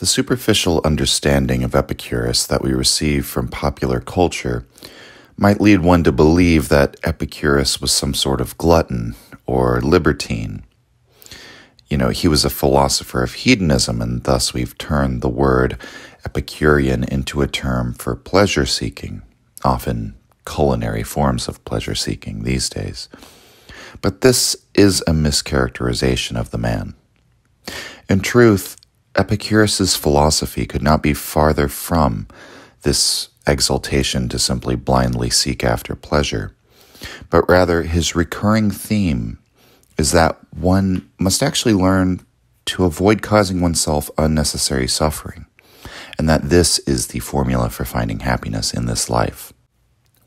The superficial understanding of Epicurus that we receive from popular culture might lead one to believe that Epicurus was some sort of glutton or libertine. He was a philosopher of hedonism, and thus we've turned the word Epicurean into a term for pleasure-seeking, often culinary forms of pleasure-seeking these days. But this is a mischaracterization of the man. In truth, Epicurus's philosophy could not be farther from this exaltation to simply blindly seek after pleasure, but rather his recurring theme is that one must actually learn to avoid causing oneself unnecessary suffering, and that this is the formula for finding happiness in this life.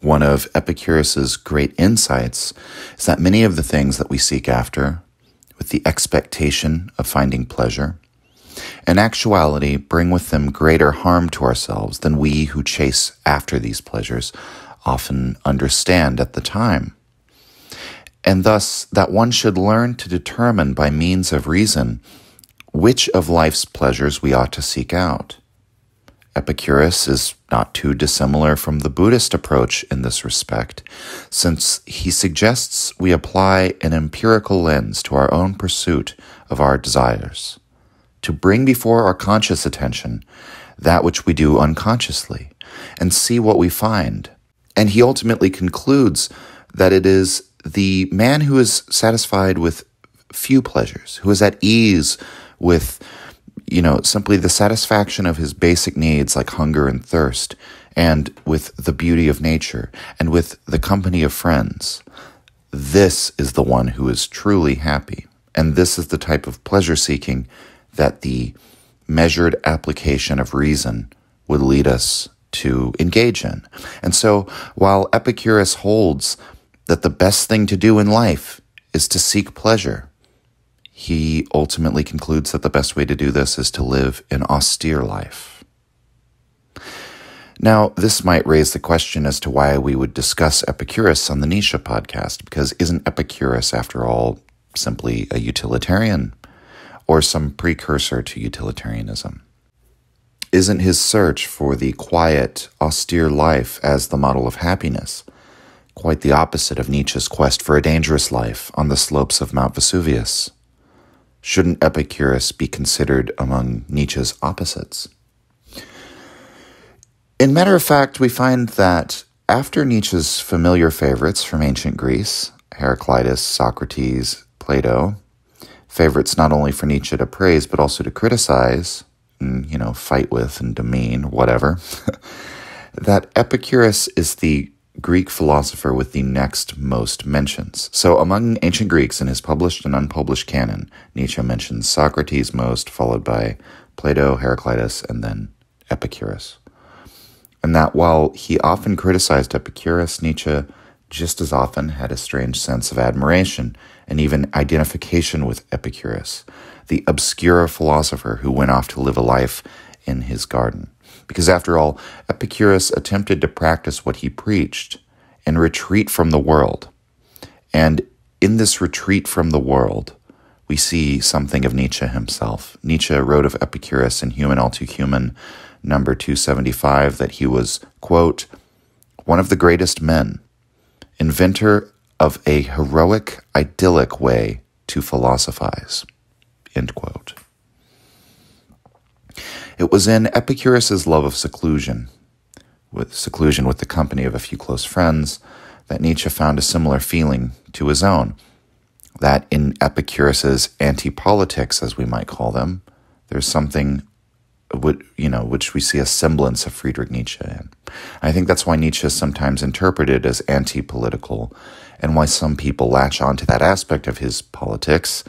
One of Epicurus's great insights is that many of the things that we seek after, with the expectation of finding pleasure, in actuality bring with them greater harm to ourselves than we who chase after these pleasures often understand at the time. And thus that one should learn to determine by means of reason which of life's pleasures we ought to seek out. Epicurus is not too dissimilar from the Buddhist approach in this respect, since he suggests we apply an empirical lens to our own pursuit of our desires, to bring before our conscious attention that which we do unconsciously, and see what we find. And he ultimately concludes that it is the man who is satisfied with few pleasures, who is at ease with, simply the satisfaction of his basic needs like hunger and thirst, and with the beauty of nature, and with the company of friends. This is the one who is truly happy. And this is the type of pleasure-seeking that the measured application of reason would lead us to engage in. And so, while Epicurus holds that the best thing to do in life is to seek pleasure, he ultimately concludes that the best way to do this is to live an austere life. Now, this might raise the question as to why we would discuss Epicurus on the Nietzsche podcast, because isn't Epicurus, after all, simply a utilitarian, or some precursor to utilitarianism? Isn't his search for the quiet, austere life as the model of happiness quite the opposite of Nietzsche's quest for a dangerous life on the slopes of Mount Vesuvius? Shouldn't Epicurus be considered among Nietzsche's opposites? In matter of fact, we find that after Nietzsche's familiar favorites from ancient Greece, Heraclitus, Socrates, Plato, favorites not only for Nietzsche to praise, but also to criticize, and, fight with and demean, whatever, that Epicurus is the Greek philosopher with the next most mentions. So among ancient Greeks in his published and unpublished canon, Nietzsche mentions Socrates most, followed by Plato, Heraclitus, and then Epicurus. And that while he often criticized Epicurus, Nietzsche just as often had a strange sense of admiration and even identification with Epicurus, the obscure philosopher who went off to live a life in his garden. Because after all, Epicurus attempted to practice what he preached and retreat from the world. And in this retreat from the world, we see something of Nietzsche himself. Nietzsche wrote of Epicurus in Human All Too Human, number 275, that he was, quote, one of the greatest men, inventor of a heroic-idyllic way to philosophize, end quote. It was in Epicurus's love of seclusion with the company of a few close friends, that Nietzsche found a similar feeling to his own, that in Epicurus's Antipolitics, as we might call them, there's something which we see a semblance of Friedrich Nietzsche in. I think that's why Nietzsche is sometimes interpreted as anti-political, and why some people latch onto that aspect of his politics.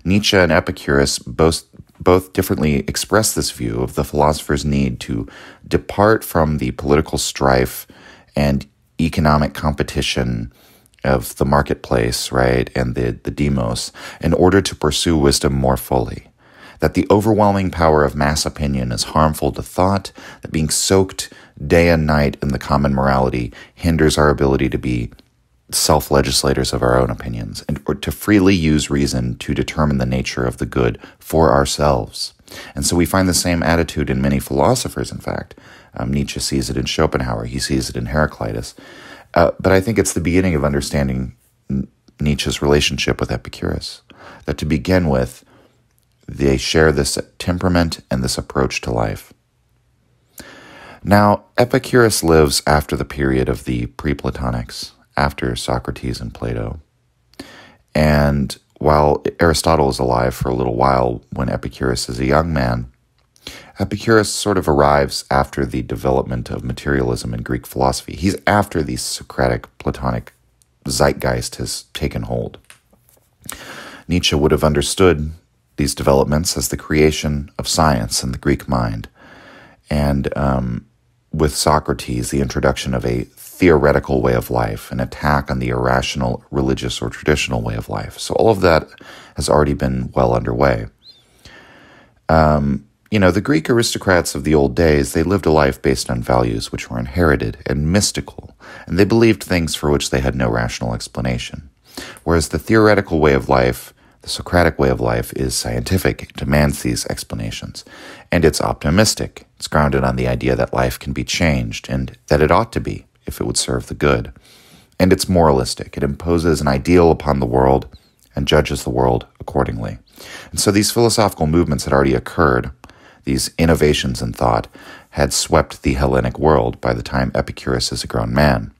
Nietzsche and Epicurus both differently express this view of the philosopher's need to depart from the political strife and economic competition of the marketplace, right, and the demos, in order to pursue wisdom more fully. That the overwhelming power of mass opinion is harmful to thought, that being soaked day and night in the common morality hinders our ability to be self-legislators of our own opinions, and or to freely use reason to determine the nature of the good for ourselves. And so we find the same attitude in many philosophers, in fact. Nietzsche sees it in Schopenhauer. He sees it in Heraclitus. But I think it's the beginning of understanding Nietzsche's relationship with Epicurus. That to begin with, they share this temperament and this approach to life. Now, Epicurus lives after the period of the Preplatonics, after Socrates and Plato. And while Aristotle is alive for a little while when Epicurus is a young man, Epicurus sort of arrives after the development of materialism in Greek philosophy. He's after the Socratic, Platonic zeitgeist has taken hold. Nietzsche would have understood these developments as the creation of science in the Greek mind. And with Socrates, the introduction of a theoretical way of life, an attack on the irrational, religious, or traditional way of life. So all of that has already been well underway. The Greek aristocrats of the old days, they lived a life based on values which were inherited and mystical, and they believed things for which they had no rational explanation. Whereas the theoretical way of life, the Socratic way of life, is scientific. It demands these explanations. And it's optimistic. It's grounded on the idea that life can be changed and that it ought to be if it would serve the good. And it's moralistic. It imposes an ideal upon the world and judges the world accordingly. And so these philosophical movements had already occurred. These innovations in thought had swept the Hellenic world by the time Epicurus is a grown man.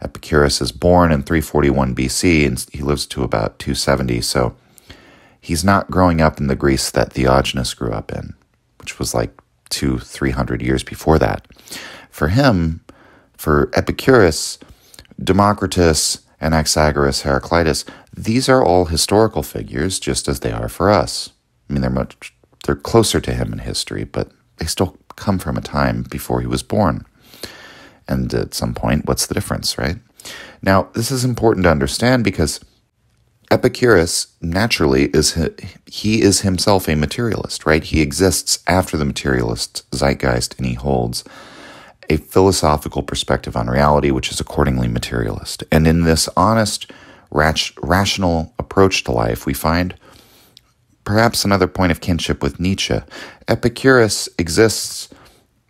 Epicurus is born in 341 BC, and he lives to about 270, so he's not growing up in the Greece that Diogenes grew up in, which was like 200-300 years before that. For him, for Epicurus, Democritus, Anaxagoras, Heraclitus, these are all historical figures, just as they are for us. I mean, they're closer to him in history, but they still come from a time before he was born. And at some point, what's the difference, right? Now, this is important to understand because Epicurus, naturally, is himself a materialist, right? He exists after the materialist zeitgeist, and he holds a philosophical perspective on reality, which is accordingly materialist. And in this honest, rational approach to life, we find perhaps another point of kinship with Nietzsche. Epicurus exists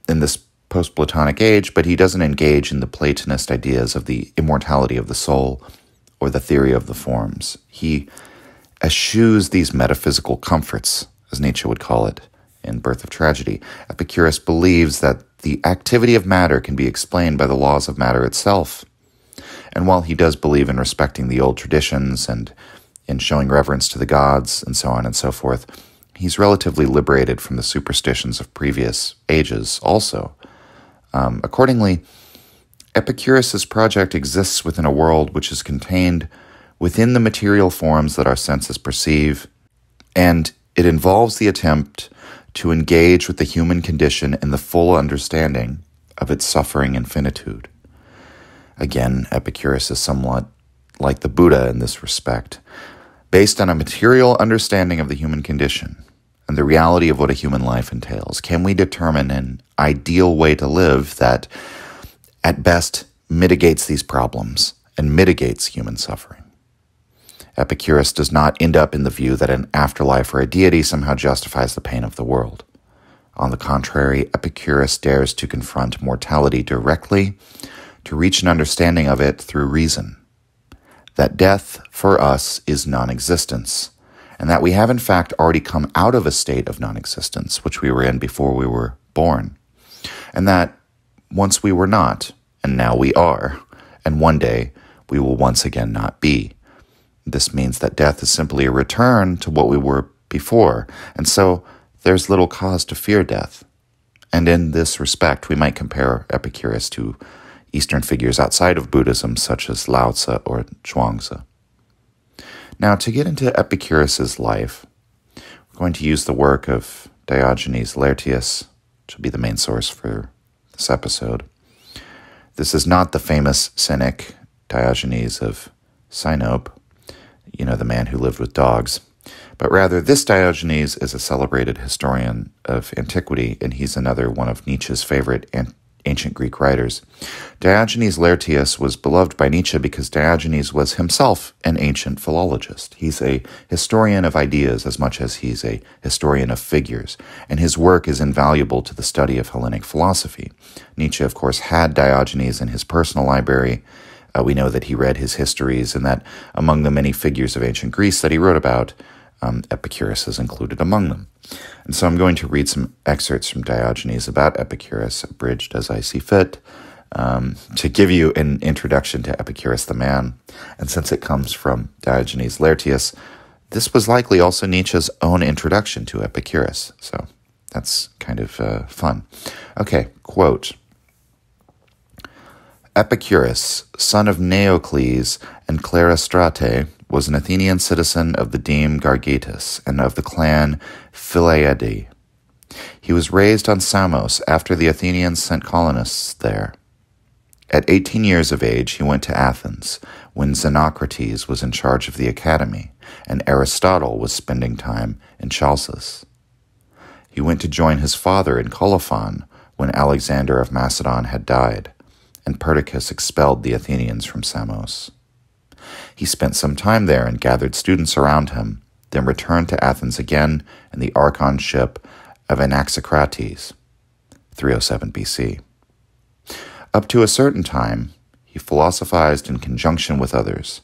in this post-Platonic age, but he doesn't engage in the Platonist ideas of the immortality of the soul or the theory of the forms. He eschews these metaphysical comforts, as Nietzsche would call it, in Birth of Tragedy. Epicurus believes that the activity of matter can be explained by the laws of matter itself. And while he does believe in respecting the old traditions and in showing reverence to the gods and so on and so forth, he's relatively liberated from the superstitions of previous ages also. Accordingly, Epicurus's project exists within a world which is contained within the material forms that our senses perceive, and it involves the attempt to engage with the human condition in the full understanding of its suffering and finitude. Again, Epicurus is somewhat like the Buddha in this respect. Based on a material understanding of the human condition and the reality of what a human life entails, can we determine an ideal way to live that, at best, mitigates these problems and mitigates human suffering? Epicurus does not end up in the view that an afterlife or a deity somehow justifies the pain of the world. On the contrary, Epicurus dares to confront mortality directly, to reach an understanding of it through reason. That death, for us, is non-existence, and that we have in fact already come out of a state of non-existence, which we were in before we were born, and that once we were not, and now we are, and one day we will once again not be. This means that death is simply a return to what we were before, and so there's little cause to fear death. And in this respect, we might compare Epicurus to Eastern figures outside of Buddhism, such as Lao Tzu or Zhuangzi. Now, to get into Epicurus's life, we're going to use the work of Diogenes Laertius, which will be the main source for this episode. This is not the famous cynic Diogenes of Sinope, the man who lived with dogs, but rather this Diogenes is a celebrated historian of antiquity, and he's another one of Nietzsche's favorite ancient Greek writers. Diogenes Laertius was beloved by Nietzsche because Diogenes was himself an ancient philologist. He's a historian of ideas as much as he's a historian of figures, and his work is invaluable to the study of Hellenic philosophy. Nietzsche, of course, had Diogenes in his personal library. We know that he read his histories, and that among the many figures of ancient Greece that he wrote about, Epicurus is included among them. And so I'm going to read some excerpts from Diogenes about Epicurus, abridged as I see fit, to give you an introduction to Epicurus the man. And since it comes from Diogenes Laertius, this was likely also Nietzsche's own introduction to Epicurus. So that's kind of fun. Okay, quote. Epicurus, son of Neocles and Claristrate, was an Athenian citizen of the deme Gargetus and of the clan Philaeidi. He was raised on Samos after the Athenians sent colonists there. At 18 years of age, he went to Athens, when Xenocrates was in charge of the academy, and Aristotle was spending time in Chalcis. He went to join his father in Colophon when Alexander of Macedon had died, and Perdiccas expelled the Athenians from Samos. He spent some time there and gathered students around him, then returned to Athens again in the Archon ship of Anaxicrates, 307 BC. Up to a certain time, he philosophized in conjunction with others,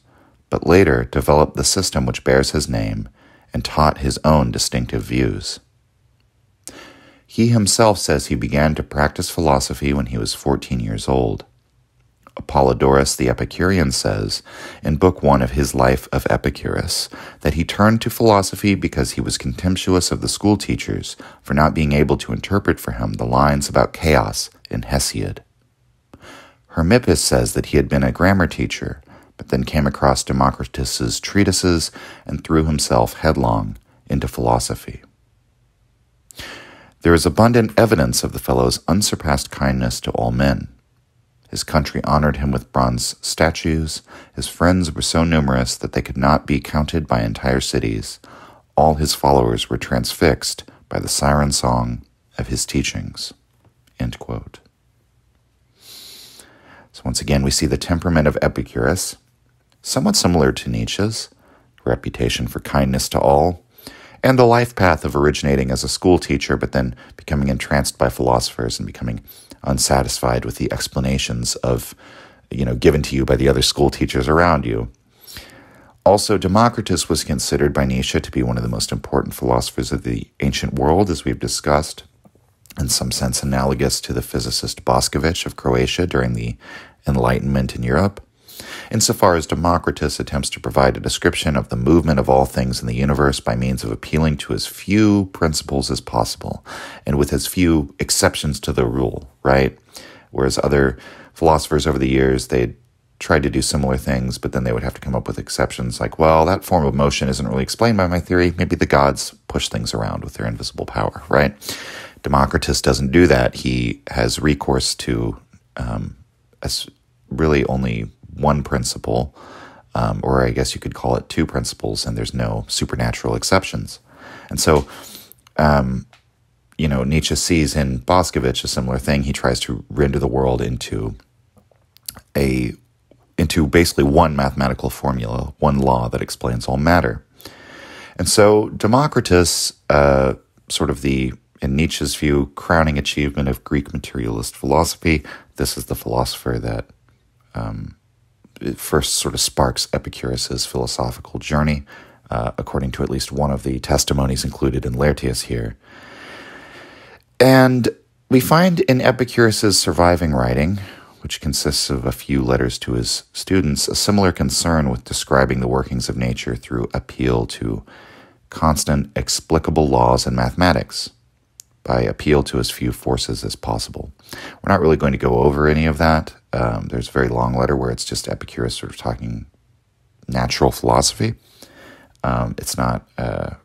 but later developed the system which bears his name and taught his own distinctive views. He himself says he began to practice philosophy when he was 14 years old. Apollodorus the Epicurean says, in Book 1 of his Life of Epicurus, that he turned to philosophy because he was contemptuous of the school teachers for not being able to interpret for him the lines about chaos in Hesiod. Hermippus says that he had been a grammar teacher, but then came across Democritus's treatises and threw himself headlong into philosophy. There is abundant evidence of the fellow's unsurpassed kindness to all men. His country honored him with bronze statues. His friends were so numerous that they could not be counted by entire cities. All his followers were transfixed by the siren song of his teachings. End quote. So once again, we see the temperament of Epicurus, somewhat similar to Nietzsche's, reputation for kindness to all, and the life path of originating as a school teacher, but then becoming entranced by philosophers and becoming unsatisfied with the explanations of, given to you by the other school teachers around you. Also, Democritus was considered by Nietzsche to be one of the most important philosophers of the ancient world, as we've discussed, in some sense analogous to the physicist Boskovic of Croatia during the Enlightenment in Europe. Insofar as Democritus attempts to provide a description of the movement of all things in the universe by means of appealing to as few principles as possible, and with as few exceptions to the rule, right? Whereas other philosophers over the years, they tried to do similar things, but then they would have to come up with exceptions like, well, that form of motion isn't really explained by my theory. Maybe the gods push things around with their invisible power, right? Democritus doesn't do that. He has recourse to really only one principle, or I guess you could call it two principles, and there's no supernatural exceptions. And so, Nietzsche sees in Boskovic a similar thing. He tries to render the world into basically one mathematical formula, one law that explains all matter. And so Democritus, in Nietzsche's view, crowning achievement of Greek materialist philosophy, this is the philosopher that it first sort of sparks Epicurus's philosophical journey, according to at least one of the testimonies included in Laertius here. And we find in Epicurus's surviving writing, which consists of a few letters to his students, a similar concern with describing the workings of nature through appeal to constant explicable laws and mathematics, by appeal to as few forces as possible. We're not really going to go over any of that. There's a very long letter where it's just Epicurus sort of talking natural philosophy. It's not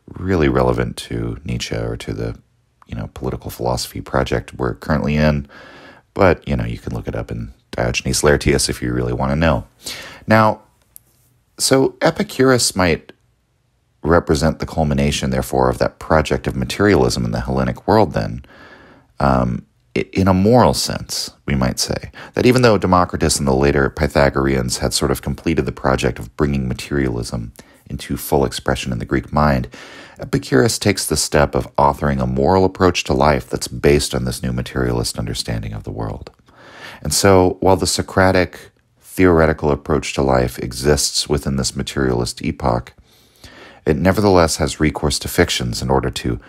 really relevant to Nietzsche or to the political philosophy project we're currently in, but you can look it up in Diogenes Laertius if you really want to know. Now, so Epicurus might represent the culmination, therefore, of that project of materialism in the Hellenic world then. in a moral sense, we might say, that even though Democritus and the later Pythagoreans had sort of completed the project of bringing materialism into full expression in the Greek mind, Epicurus takes the step of authoring a moral approach to life that's based on this new materialist understanding of the world. And so, while the Socratic theoretical approach to life exists within this materialist epoch, it nevertheless has recourse to fictions in order to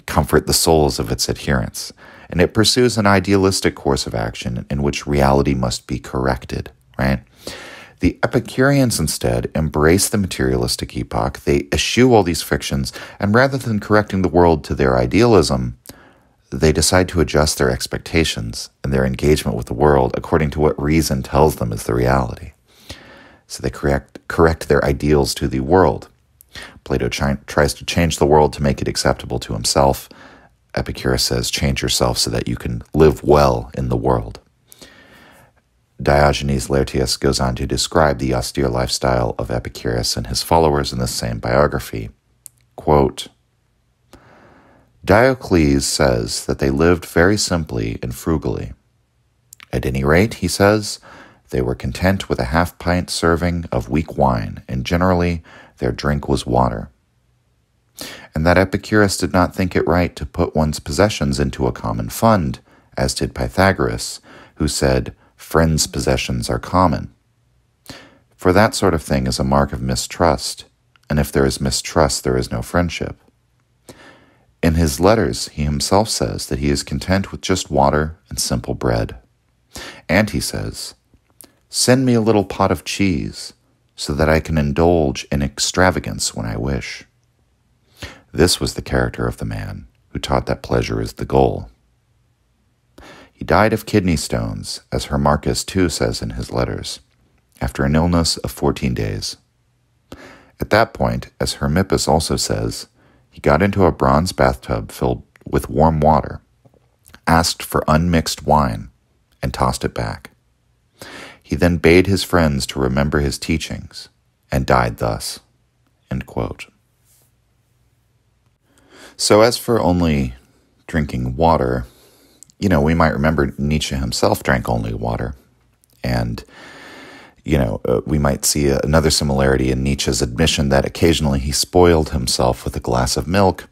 comfort the souls of its adherents, and it pursues an idealistic course of action in which reality must be corrected, right? The Epicureans instead embrace the materialistic epoch. They eschew all these fictions, and rather than correcting the world to their idealism, they decide to adjust their expectations and their engagement with the world according to what reason tells them is the reality. So they correct their ideals to the world. Plato tries to change the world to make it acceptable to himself. Epicurus says, change yourself so that you can live well in the world. Diogenes Laertius goes on to describe the austere lifestyle of Epicurus and his followers in the same biography. Quote, Diocles says that they lived very simply and frugally. At any rate, he says, they were content with a half-pint serving of weak wine, and generally their drink was water. And that Epicurus did not think it right to put one's possessions into a common fund, as did Pythagoras, who said, friends' possessions are common. For that sort of thing is a mark of mistrust, and if there is mistrust, there is no friendship. In his letters, he himself says that he is content with just water and simple bread. And he says, send me a little pot of cheese, so that I can indulge in extravagance when I wish. This was the character of the man who taught that pleasure is the goal. He died of kidney stones, as Hermarchus too says in his letters, after an illness of 14 days. At that point, as Hermippus also says, he got into a bronze bathtub filled with warm water, asked for unmixed wine, and tossed it back. He then bade his friends to remember his teachings, and died thus. End quote. So as for only drinking water, we might remember Nietzsche himself drank only water. And, we might see another similarity in Nietzsche's admission that occasionally he spoiled himself with a glass of milk.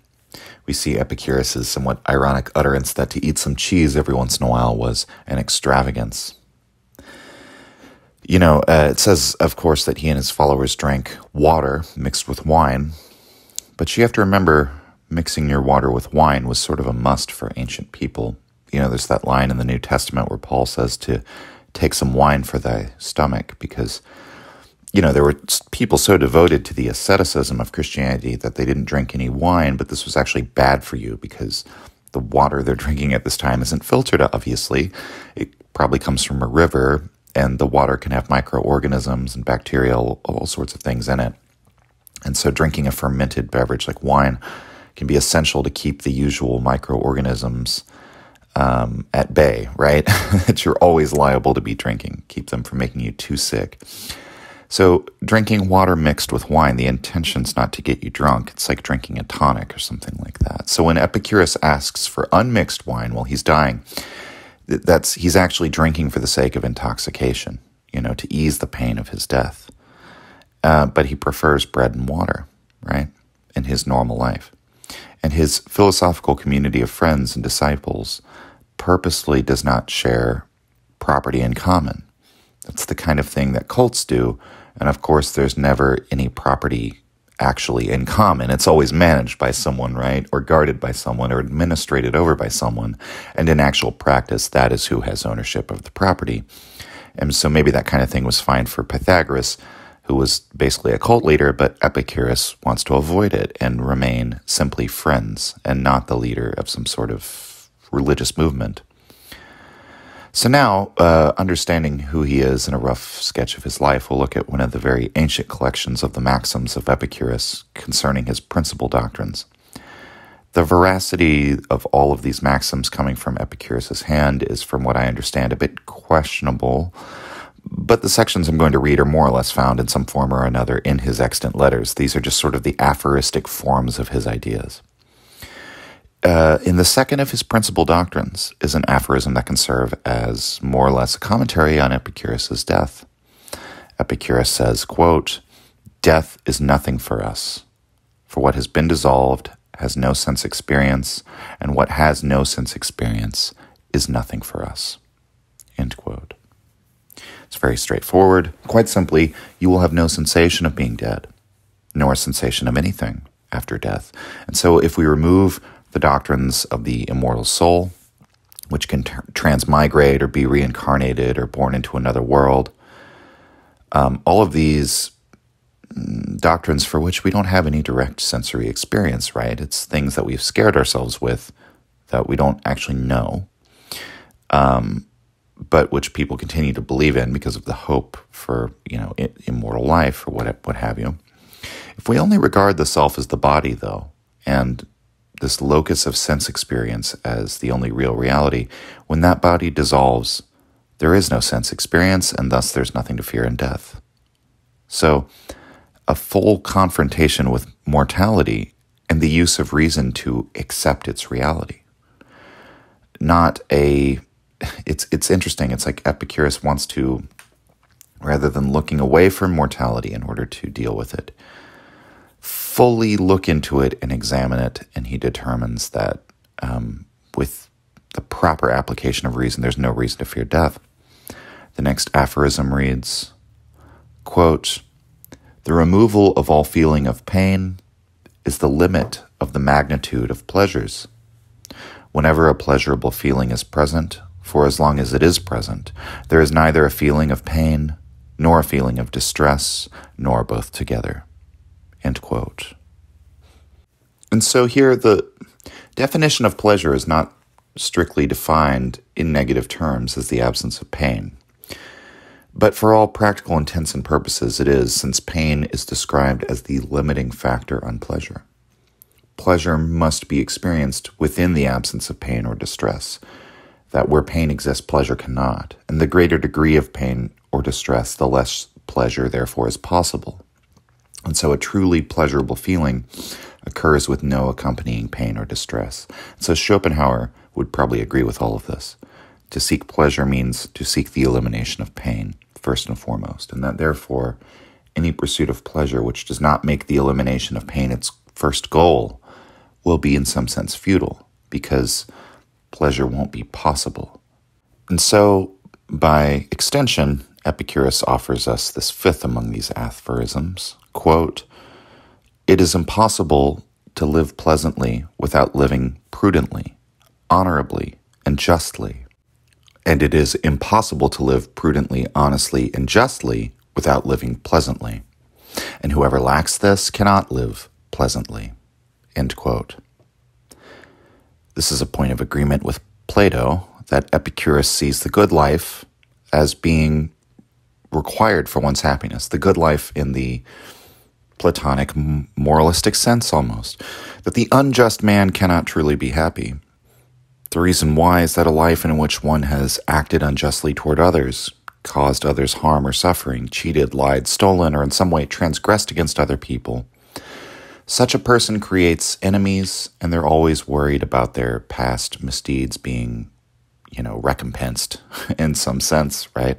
We see Epicurus' somewhat ironic utterance that to eat some cheese every once in a while was an extravagance. It says, of course, that he and his followers drank water mixed with wine. But you have to remember, mixing your water with wine was sort of a must for ancient people. There's that line in the New Testament where Paul says to take some wine for thy stomach because, there were people so devoted to the asceticism of Christianity that they didn't drink any wine, but this was actually bad for you because the water they're drinking at this time isn't filtered, obviously. It probably comes from a river, and the water can have microorganisms and bacteria, all sorts of things in it. And so drinking a fermented beverage like wine can be essential to keep the usual microorganisms at bay, right? That you're always liable to be drinking. Keep them from making you too sick. So drinking water mixed with wine, the intention's not to get you drunk. It's like drinking a tonic or something like that. So when Epicurus asks for unmixed wine while he's dying, he's actually drinking for the sake of intoxication, to ease the pain of his death. But he prefers bread and water, right, in his normal life. And his philosophical community of friends and disciples purposely does not share property in common. That's the kind of thing that cults do. And of course, there's never any property actually in common. It's always managed by someone, right? Or guarded by someone or administrated over by someone. And in actual practice, that is who has ownership of the property. And so maybe that kind of thing was fine for Pythagoras, who was basically a cult leader, but Epicurus wants to avoid it and remain simply friends and not the leader of some sort of religious movement. So now, understanding who he is in a rough sketch of his life, we'll look at one of the very ancient collections of the maxims of Epicurus concerning his principal doctrines. The veracity of all of these maxims coming from Epicurus' hand is, from what I understand, a bit questionable, but the sections I'm going to read are more or less found in some form or another in his extant letters. These are just sort of the aphoristic forms of his ideas. In the second of his principal doctrines is an aphorism that can serve as more or less a commentary on Epicurus's death. Epicurus says, quote, "Death is nothing for us, for what has been dissolved has no sense experience, and what has no sense experience is nothing for us." End quote. It's very straightforward. Quite simply, you will have no sensation of being dead, nor sensation of anything after death. And so if we remove the doctrines of the immortal soul, which can transmigrate or be reincarnated or born into another world, all of these doctrines for which we don't have any direct sensory experience, right? It's things that we've scared ourselves with that we don't actually know, but which people continue to believe in because of the hope for, immortal life or what have you. If we only regard the self as the body, though, and this locus of sense experience as the only real reality, when that body dissolves, there is no sense experience, and thus there's nothing to fear in death. So, a full confrontation with mortality and the use of reason to accept its reality. It's interesting. It's like Epicurus wants to, rather than looking away from mortality in order to deal with it, fully look into it and examine it, and he determines that with the proper application of reason, there's no reason to fear death. The next aphorism reads, quote, "The removal of all feeling of pain is the limit of the magnitude of pleasures. Whenever a pleasurable feeling is present, for as long as it is present, there is neither a feeling of pain, nor a feeling of distress, nor both together." End quote. And so here the definition of pleasure is not strictly defined in negative terms as the absence of pain. But for all practical intents and purposes, it is, since pain is described as the limiting factor on pleasure. Pleasure must be experienced within the absence of pain or distress, that where pain exists, pleasure cannot. And the greater degree of pain or distress, the less pleasure, therefore, is possible. And so a truly pleasurable feeling occurs with no accompanying pain or distress. So Schopenhauer would probably agree with all of this. To seek pleasure means to seek the elimination of pain, first and foremost, and that therefore any pursuit of pleasure which does not make the elimination of pain its first goal will be in some sense futile, because pleasure won't be possible. And so, by extension, Epicurus offers us this fifth among these aphorisms, quote, "It is impossible to live pleasantly without living prudently, honorably, and justly. And it is impossible to live prudently, honestly, and justly without living pleasantly. And whoever lacks this cannot live pleasantly." End quote. This is a point of agreement with Plato, that Epicurus sees the good life as being required for one's happiness, the good life in the Platonic moralistic sense almost, that the unjust man cannot truly be happy. The reason why is that a life in which one has acted unjustly toward others, caused others harm or suffering, cheated, lied, stolen, or in some way transgressed against other people, such a person creates enemies, and they're always worried about their past misdeeds being, recompensed in some sense, right?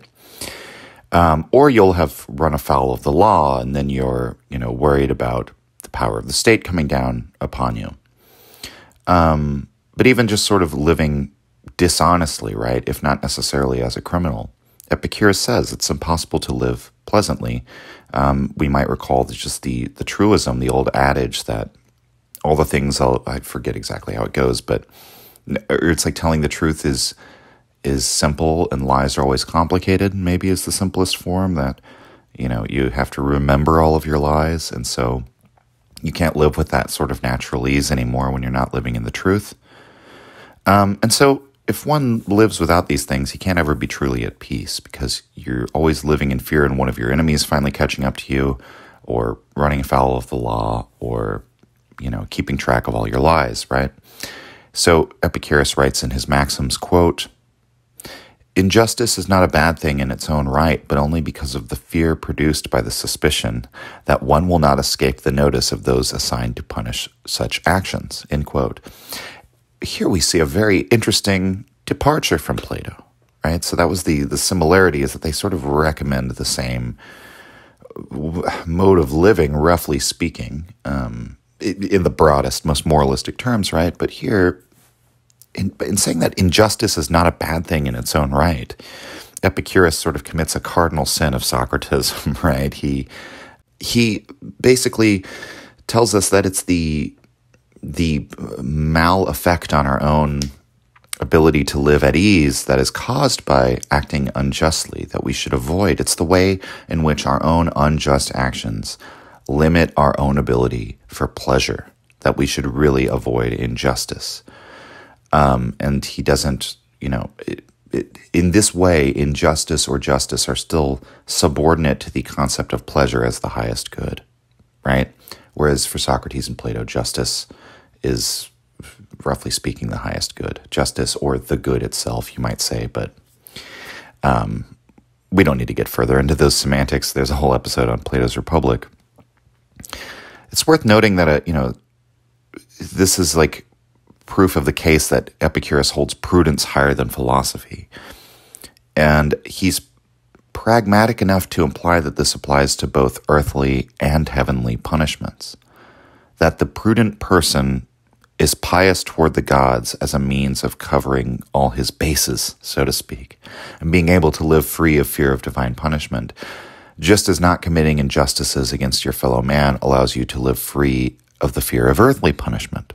Or you'll have run afoul of the law, and then you're, worried about the power of the state coming down upon you. But even just sort of living dishonestly, right, if not necessarily as a criminal, Epicurus says it's impossible to live pleasantly. We might recall just the truism, the old adage that all the things, I forget exactly how it goes, but it's like telling the truth is simple and lies are always complicated, maybe is the simplest form, that, you have to remember all of your lies, and so you can't live with that sort of natural ease anymore when you're not living in the truth. And so if one lives without these things, he can't ever be truly at peace, because you're always living in fear and one of your enemies finally catching up to you, or running afoul of the law, or, keeping track of all your lies, right? So Epicurus writes in his Maxims, quote, "Injustice is not a bad thing in its own right, but only because of the fear produced by the suspicion that one will not escape the notice of those assigned to punish such actions." End quote. here we see a very interesting departure from Plato, right? So that was the similarity, is that they sort of recommend the same mode of living, roughly speaking, in the broadest, most moralistic terms, right? But here, in saying that injustice is not a bad thing in its own right, Epicurus sort of commits a cardinal sin of Socratism, right? He basically tells us that it's the mal effect on our own ability to live at ease that is caused by acting unjustly that we should avoid. It's the way in which our own unjust actions limit our own ability for pleasure that we should really avoid injustice. And he doesn't, in this way, injustice or justice are still subordinate to the concept of pleasure as the highest good, right? Whereas for Socrates and Plato, justice is, roughly speaking, the highest good. Justice, or the good itself, you might say, but we don't need to get further into those semantics. There's a whole episode on Plato's Republic. It's worth noting that, this is like proof of the case that Epicurus holds prudence higher than philosophy. And he's pragmatic enough to imply that this applies to both earthly and heavenly punishments. That the prudent person is pious toward the gods as a means of covering all his bases, so to speak, and being able to live free of fear of divine punishment, just as not committing injustices against your fellow man allows you to live free of the fear of earthly punishment.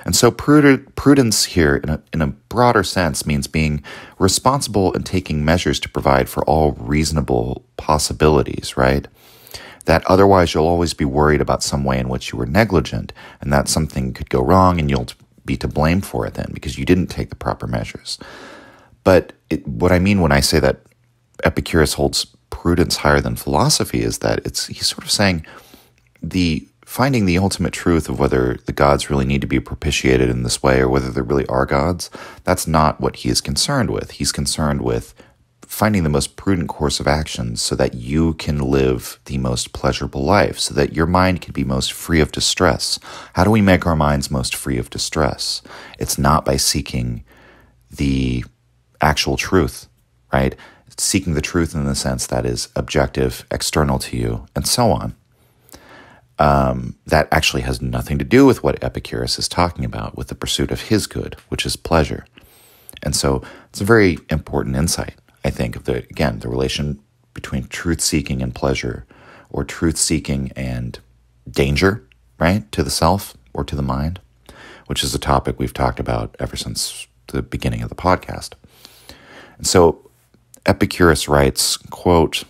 And so prudence here, in a broader sense, means being responsible and taking measures to provide for all reasonable possibilities, right? That otherwise you'll always be worried about some way in which you were negligent, and that something could go wrong and you'll be to blame for it then because you didn't take the proper measures. But what I mean when I say that Epicurus holds prudence higher than philosophy is that he's sort of saying finding the ultimate truth of whether the gods really need to be propitiated in this way or whether there really are gods, that's not what he is concerned with. He's concerned with finding the most prudent course of actions so that you can live the most pleasurable life, so that your mind can be most free of distress. How do we make our minds most free of distress? It's not by seeking the actual truth, right? It's seeking the truth in the sense that is objective, external to you, and so on. That actually has nothing to do with what Epicurus is talking about, with the pursuit of his good, which is pleasure. And so it's a very important insight, I think, of the relation between truth-seeking and pleasure, or truth-seeking and danger, right, to the self or to the mind, which is a topic we've talked about ever since the beginning of the podcast. And so Epicurus writes, quote,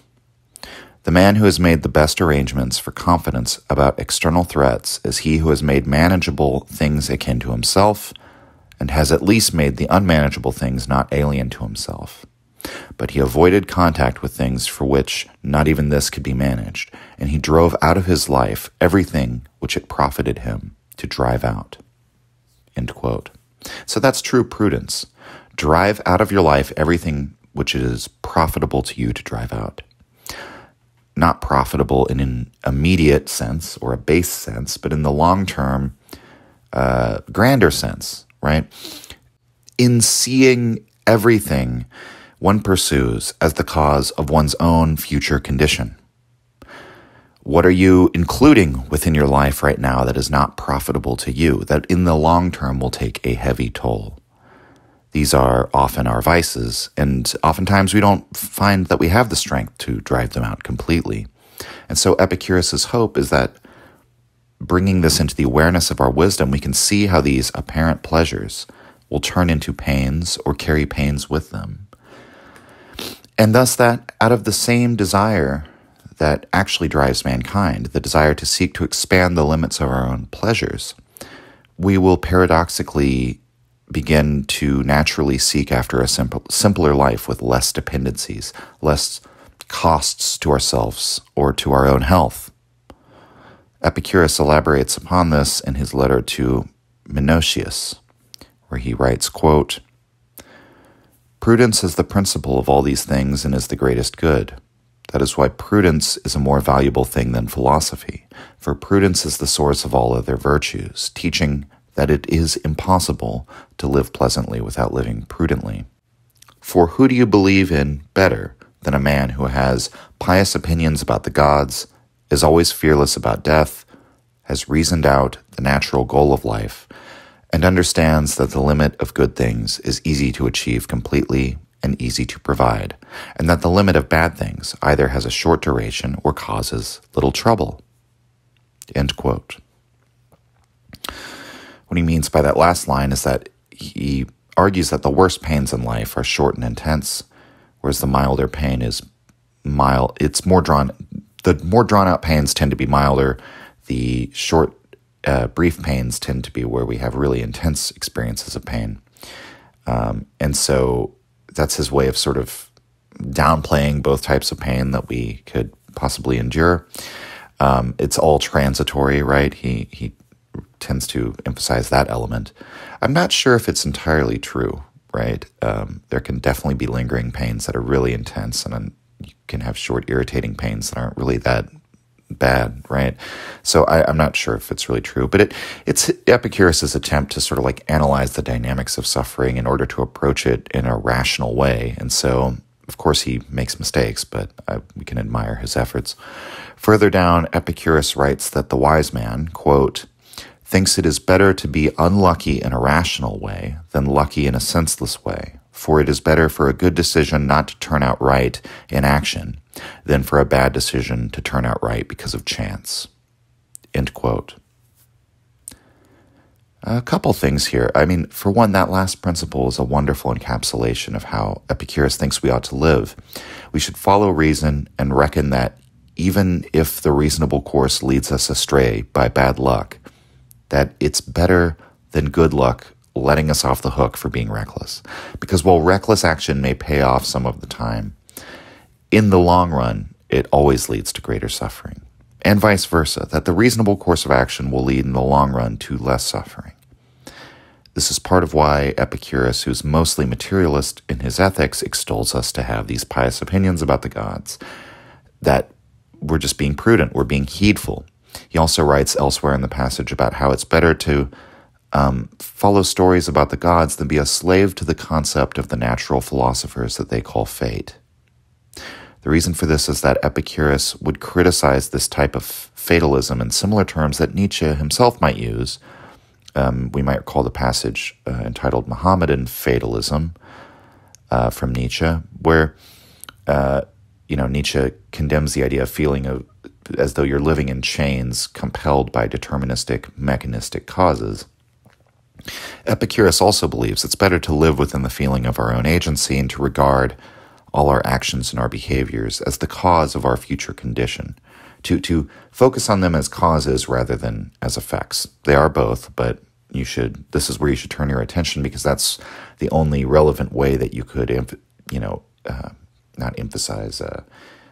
"The man who has made the best arrangements for confidence about external threats is he who has made manageable things akin to himself and has at least made the unmanageable things not alien to himself. But he avoided contact with things for which not even this could be managed, and he drove out of his life everything which it profited him to drive out." End quote. So that's true prudence. Drive out of your life everything which it is profitable to you to drive out. Not profitable in an immediate sense or a base sense, but in the long-term, grander sense, right? In seeing everything one pursues as the cause of one's own future condition. What are you including within your life right now that is not profitable to you, that in the long term will take a heavy toll? These are often our vices, and oftentimes we don't find that we have the strength to drive them out completely. And so Epicurus's hope is that bringing this into the awareness of our wisdom, we can see how these apparent pleasures will turn into pains or carry pains with them. And thus that out of the same desire that actually drives mankind, the desire to seek to expand the limits of our own pleasures, we will paradoxically begin to naturally seek after a simpler life with less dependencies, less costs to ourselves or to our own health. Epicurus elaborates upon this in his letter to Menoetius, where he writes, quote, "Prudence is the principle of all these things and is the greatest good. That is why prudence is a more valuable thing than philosophy, for prudence is the source of all other virtues, teaching that it is impossible to live pleasantly without living prudently. For who do you believe in better than a man who has pious opinions about the gods, is always fearless about death, has reasoned out the natural goal of life, and understands that the limit of good things is easy to achieve completely and easy to provide, and that the limit of bad things either has a short duration or causes little trouble?" End quote. What he means by that last line is that he argues that the worst pains in life are short and intense, whereas the milder pain is mild. The more drawn out pains tend to be milder. The short, brief pains tend to be where we have really intense experiences of pain. And so that's his way of sort of downplaying both types of pain that we could possibly endure. It's all transitory, right? He tends to emphasize that element. I'm not sure if it's entirely true, right? There can definitely be lingering pains that are really intense, and then you can have short, irritating pains that aren't really that bad, right? So I'm not sure if it's really true, but it's Epicurus's attempt to sort of like analyze the dynamics of suffering in order to approach it in a rational way. And so, of course, he makes mistakes, but we can admire his efforts. Further down, Epicurus writes that the wise man, quote, thinks it is better to be unlucky in a rational way than lucky in a senseless way, for it is better for a good decision not to turn out right in action than for a bad decision to turn out right because of chance. End quote. A couple things here. I mean, for one, that last principle is a wonderful encapsulation of how Epicurus thinks we ought to live. We should follow reason and reckon that even if the reasonable course leads us astray by bad luck, that it's better than good luck letting us off the hook for being reckless. Because while reckless action may pay off some of the time, in the long run, it always leads to greater suffering. And vice versa, that the reasonable course of action will lead in the long run to less suffering. This is part of why Epicurus, who's mostly materialist in his ethics, extols us to have these pious opinions about the gods, that we're just being prudent, we're being heedful. He also writes elsewhere in the passage about how it's better to follow stories about the gods than be a slave to the concept of the natural philosophers that they call fate. The reason for this is that Epicurus would criticize this type of fatalism in similar terms that Nietzsche himself might use. We might recall the passage entitled Mohammedan Fatalism from Nietzsche, where Nietzsche condemns the idea of feeling as though you're living in chains compelled by deterministic, mechanistic causes. Epicurus also believes it's better to live within the feeling of our own agency and to regard all our actions and our behaviors as the cause of our future condition, to focus on them as causes rather than as effects. They are both, but this is where you should turn your attention, because that's the only relevant way that you could,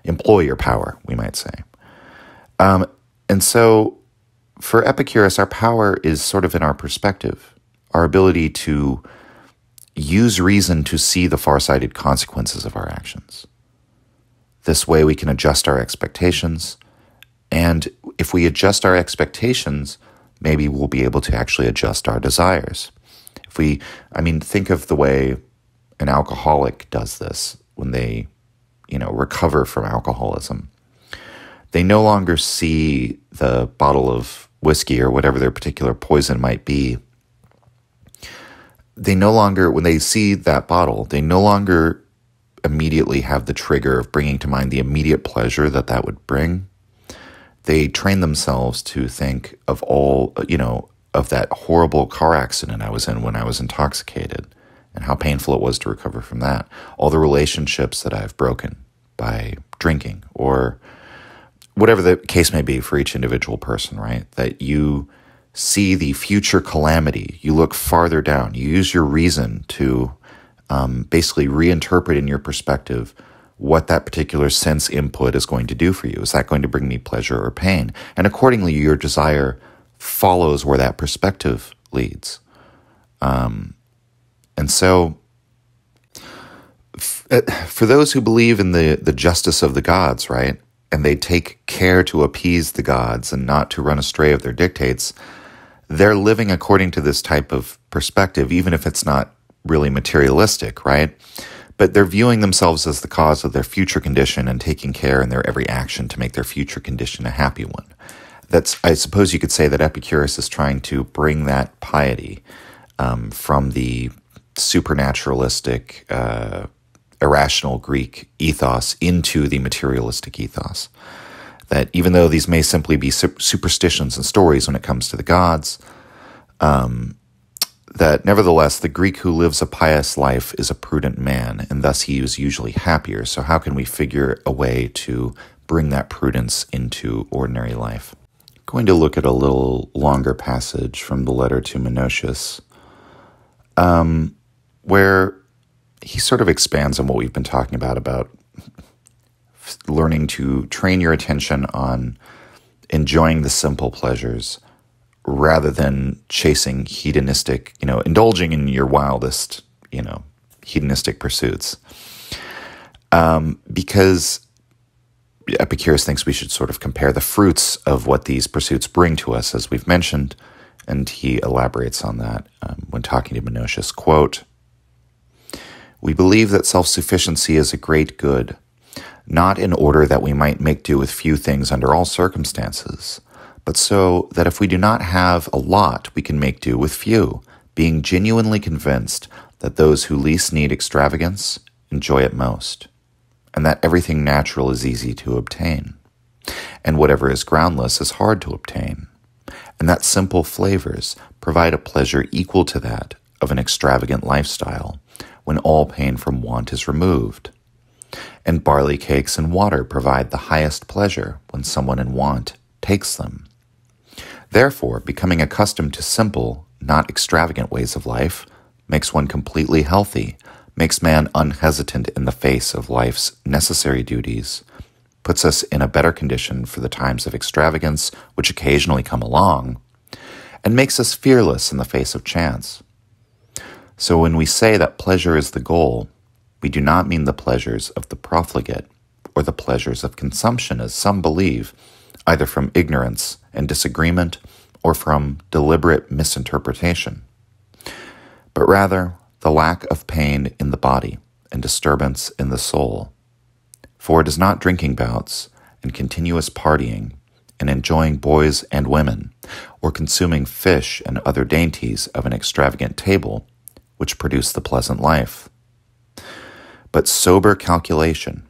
employ your power, we might say. And so for Epicurus, our power is sort of in our perspective, our ability to use reason to see the far-sighted consequences of our actions. This way we can adjust our expectations, and if we adjust our expectations, maybe we'll be able to actually adjust our desires. Think of the way an alcoholic does this when they, recover from alcoholism. They no longer see the bottle of whiskey or whatever their particular poison might be. When they see that bottle, they no longer immediately have the trigger of bringing to mind the immediate pleasure that would bring. They train themselves to think of of that horrible car accident I was in when I was intoxicated and how painful it was to recover from that. All the relationships that I've broken by drinking, or whatever the case may be for each individual person, right? That you see the future calamity, you look farther down, you use your reason to basically reinterpret in your perspective what that particular sense input is going to do for you. Is that going to bring me pleasure or pain? And accordingly, your desire follows where that perspective leads. And so for those who believe in the justice of the gods, right, and they take care to appease the gods and not to run astray of their dictates, they're living according to this type of perspective, even if it's not really materialistic, right? But they're viewing themselves as the cause of their future condition and taking care in their every action to make their future condition a happy one. I suppose you could say that Epicurus is trying to bring that piety from the supernaturalistic, irrational Greek ethos into the materialistic ethos. That even though these may simply be superstitions and stories when it comes to the gods, that nevertheless the Greek who lives a pious life is a prudent man, and thus he is usually happier. So how can we figure a way to bring that prudence into ordinary life? I'm going to look at a little longer passage from the letter to Menocius, where he sort of expands on what we've been talking about learning to train your attention on enjoying the simple pleasures rather than chasing hedonistic, indulging in your wildest, hedonistic pursuits. Because Epicurus thinks we should sort of compare the fruits of what these pursuits bring to us, as we've mentioned, and he elaborates on that when talking to Menocius. Quote, "We believe that self-sufficiency is a great good, not in order that we might make do with few things under all circumstances, but so that if we do not have a lot, we can make do with few, being genuinely convinced that those who least need extravagance enjoy it most, and that everything natural is easy to obtain, and whatever is groundless is hard to obtain, and that simple flavors provide a pleasure equal to that of an extravagant lifestyle, when all pain from want is removed. And barley cakes and water provide the highest pleasure when someone in want takes them. Therefore, becoming accustomed to simple, not extravagant ways of life makes one completely healthy, makes man unhesitant in the face of life's necessary duties, puts us in a better condition for the times of extravagance which occasionally come along, and makes us fearless in the face of chance. So when we say that pleasure is the goal, we do not mean the pleasures of the profligate or the pleasures of consumption, as some believe, either from ignorance and disagreement or from deliberate misinterpretation, but rather the lack of pain in the body and disturbance in the soul. For it is not drinking bouts and continuous partying and enjoying boys and women, or consuming fish and other dainties of an extravagant table, which produce the pleasant life, but sober calculation,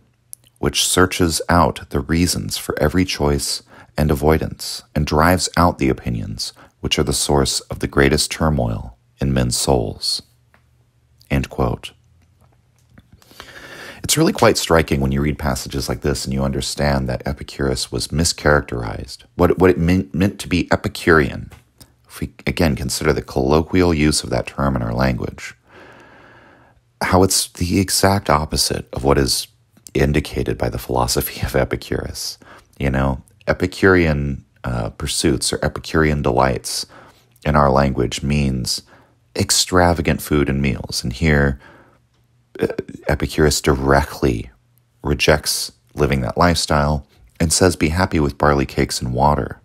which searches out the reasons for every choice and avoidance, and drives out the opinions which are the source of the greatest turmoil in men's souls." End quote. It's really quite striking when you read passages like this and you understand that Epicurus was mischaracterized, what it meant to be Epicurean. If we, again, consider the colloquial use of that term in our language, how it's the exact opposite of what is indicated by the philosophy of Epicurus. Epicurean pursuits or Epicurean delights in our language means extravagant food and meals. And here, Epicurus directly rejects living that lifestyle and says, be happy with barley cakes and water.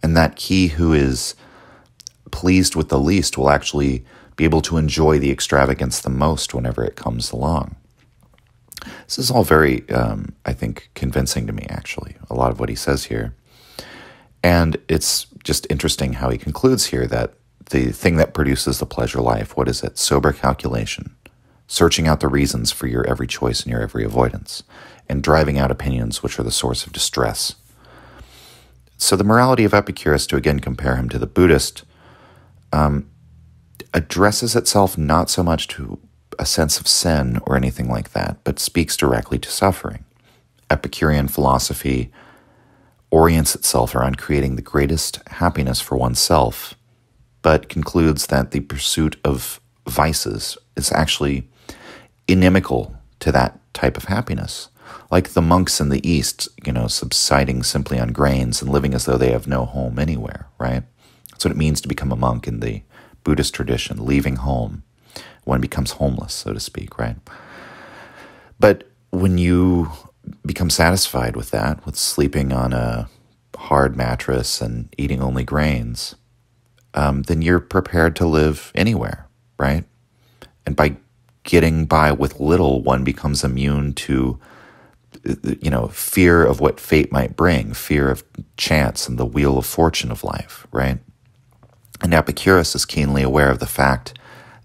And that he who is pleased with the least will actually be able to enjoy the extravagance the most whenever it comes along. This is all very, I think, convincing to me, actually, a lot of what he says here. And it's just interesting how he concludes here that the thing that produces the pleasure life, what is it? Sober calculation, searching out the reasons for your every choice and your every avoidance, and driving out opinions which are the source of distress. So the morality of Epicurus, to again compare him to the Buddhist, addresses itself not so much to a sense of sin or anything like that, but speaks directly to suffering. Epicurean philosophy orients itself around creating the greatest happiness for oneself, but concludes that the pursuit of vices is actually inimical to that type of happiness. Like the monks in the East, subsiding simply on grains and living as though they have no home anywhere, right? That's what it means to become a monk in the Buddhist tradition, leaving home. One becomes homeless, so to speak, right? But when you become satisfied with that, with sleeping on a hard mattress and eating only grains, then you're prepared to live anywhere, right? And by getting by with little, one becomes immune to, fear of what fate might bring, fear of chance and the wheel of fortune of life, right? And Epicurus is keenly aware of the fact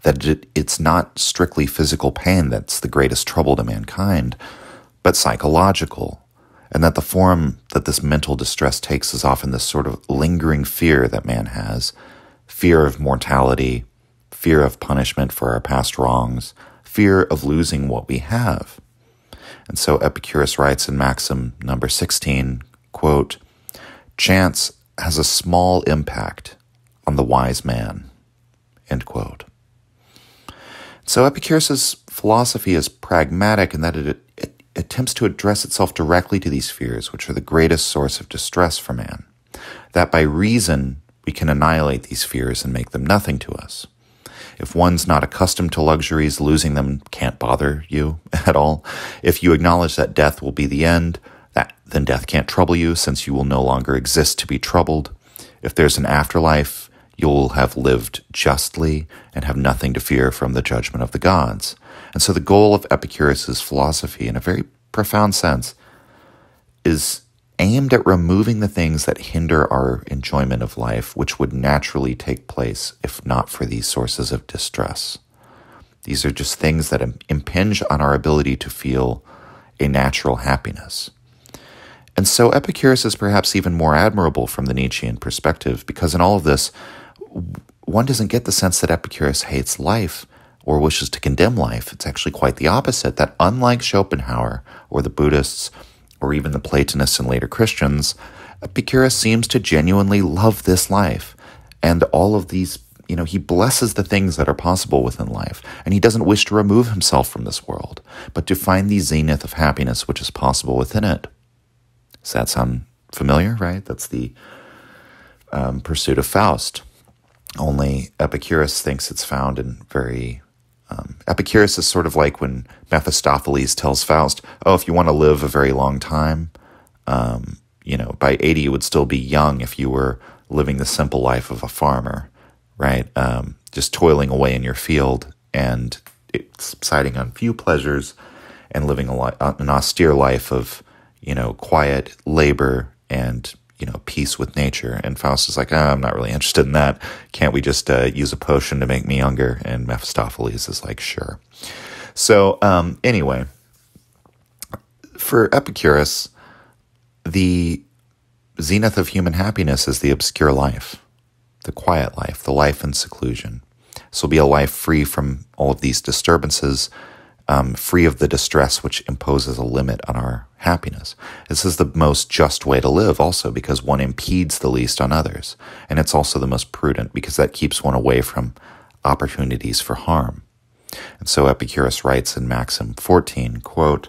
that it's not strictly physical pain that's the greatest trouble to mankind, but psychological, and that the form that this mental distress takes is often this sort of lingering fear that man has, fear of mortality, fear of punishment for our past wrongs, fear of losing what we have. And so Epicurus writes in Maxim number 16, quote, "Chance has a small impact on the wise man," end quote. So Epicurus's philosophy is pragmatic in that it attempts to address itself directly to these fears, which are the greatest source of distress for man. That by reason, we can annihilate these fears and make them nothing to us. If one's not accustomed to luxuries, losing them can't bother you at all. If you acknowledge that death will be the end, then death can't trouble you, since you will no longer exist to be troubled. If there's an afterlife, you'll have lived justly and have nothing to fear from the judgment of the gods. And so the goal of Epicurus's philosophy, in a very profound sense, is aimed at removing the things that hinder our enjoyment of life, which would naturally take place if not for these sources of distress. These are just things that impinge on our ability to feel a natural happiness. And so Epicurus is perhaps even more admirable from the Nietzschean perspective, because in all of this, one doesn't get the sense that Epicurus hates life or wishes to condemn life. It's actually quite the opposite, that unlike Schopenhauer or the Buddhists or even the Platonists and later Christians, Epicurus seems to genuinely love this life and all of these, he blesses the things that are possible within life, and he doesn't wish to remove himself from this world, but to find the zenith of happiness which is possible within it. Does that sound familiar, right? That's the pursuit of Faust. Only Epicurus thinks it's found in very... Epicurus is sort of like when Mephistopheles tells Faust, if you want to live a very long time, by 80 you would still be young if you were living the simple life of a farmer, right? Just toiling away in your field and subsiding on few pleasures and living an austere life of, quiet labor and, peace with nature. And Faust is like, I'm not really interested in that. Can't we just use a potion to make me younger? And Mephistopheles is like, sure. So anyway, for Epicurus, the zenith of human happiness is the obscure life, the quiet life, the life in seclusion. This will be a life free from all of these disturbances, free of the distress which imposes a limit on our happiness. This is the most just way to live also, because one impedes the least on others. And it's also the most prudent, because that keeps one away from opportunities for harm. And so Epicurus writes in Maxim 14, quote,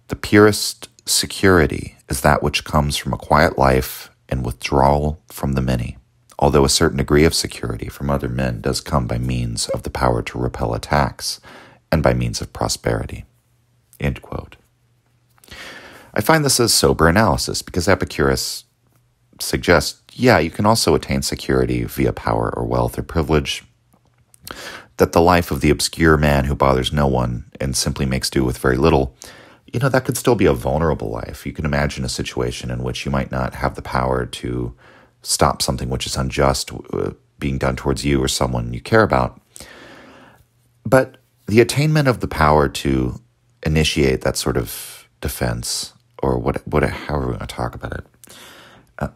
"The purest security is that which comes from a quiet life and withdrawal from the many, although a certain degree of security from other men does come by means of the power to repel attacks and by means of prosperity." End quote. I find this a sober analysis, because Epicurus suggests, you can also attain security via power or wealth or privilege, that the life of the obscure man who bothers no one and simply makes do with very little, that could still be a vulnerable life. You can imagine a situation in which you might not have the power to stop something which is unjust being done towards you or someone you care about. But the attainment of the power to initiate that sort of defense, or however we want to talk about it,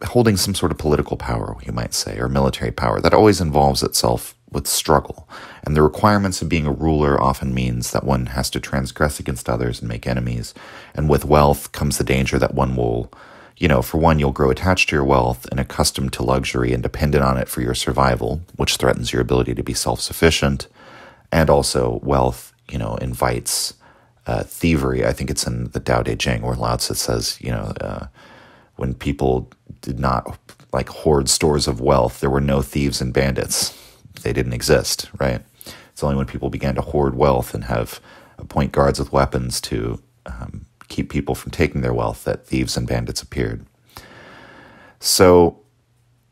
holding some sort of political power, you might say, or military power, that always involves itself with struggle. And the requirements of being a ruler often means that one has to transgress against others and make enemies. And with wealth comes the danger that one will, for one, you'll grow attached to your wealth and accustomed to luxury and dependent on it for your survival, which threatens your ability to be self-sufficient. And also wealth, invites thievery. I think it's in the Tao Te Ching where Lao Tzu says, when people did not hoard stores of wealth, there were no thieves and bandits. They didn't exist, right? It's only when people began to hoard wealth and appoint guards with weapons to keep people from taking their wealth that thieves and bandits appeared. So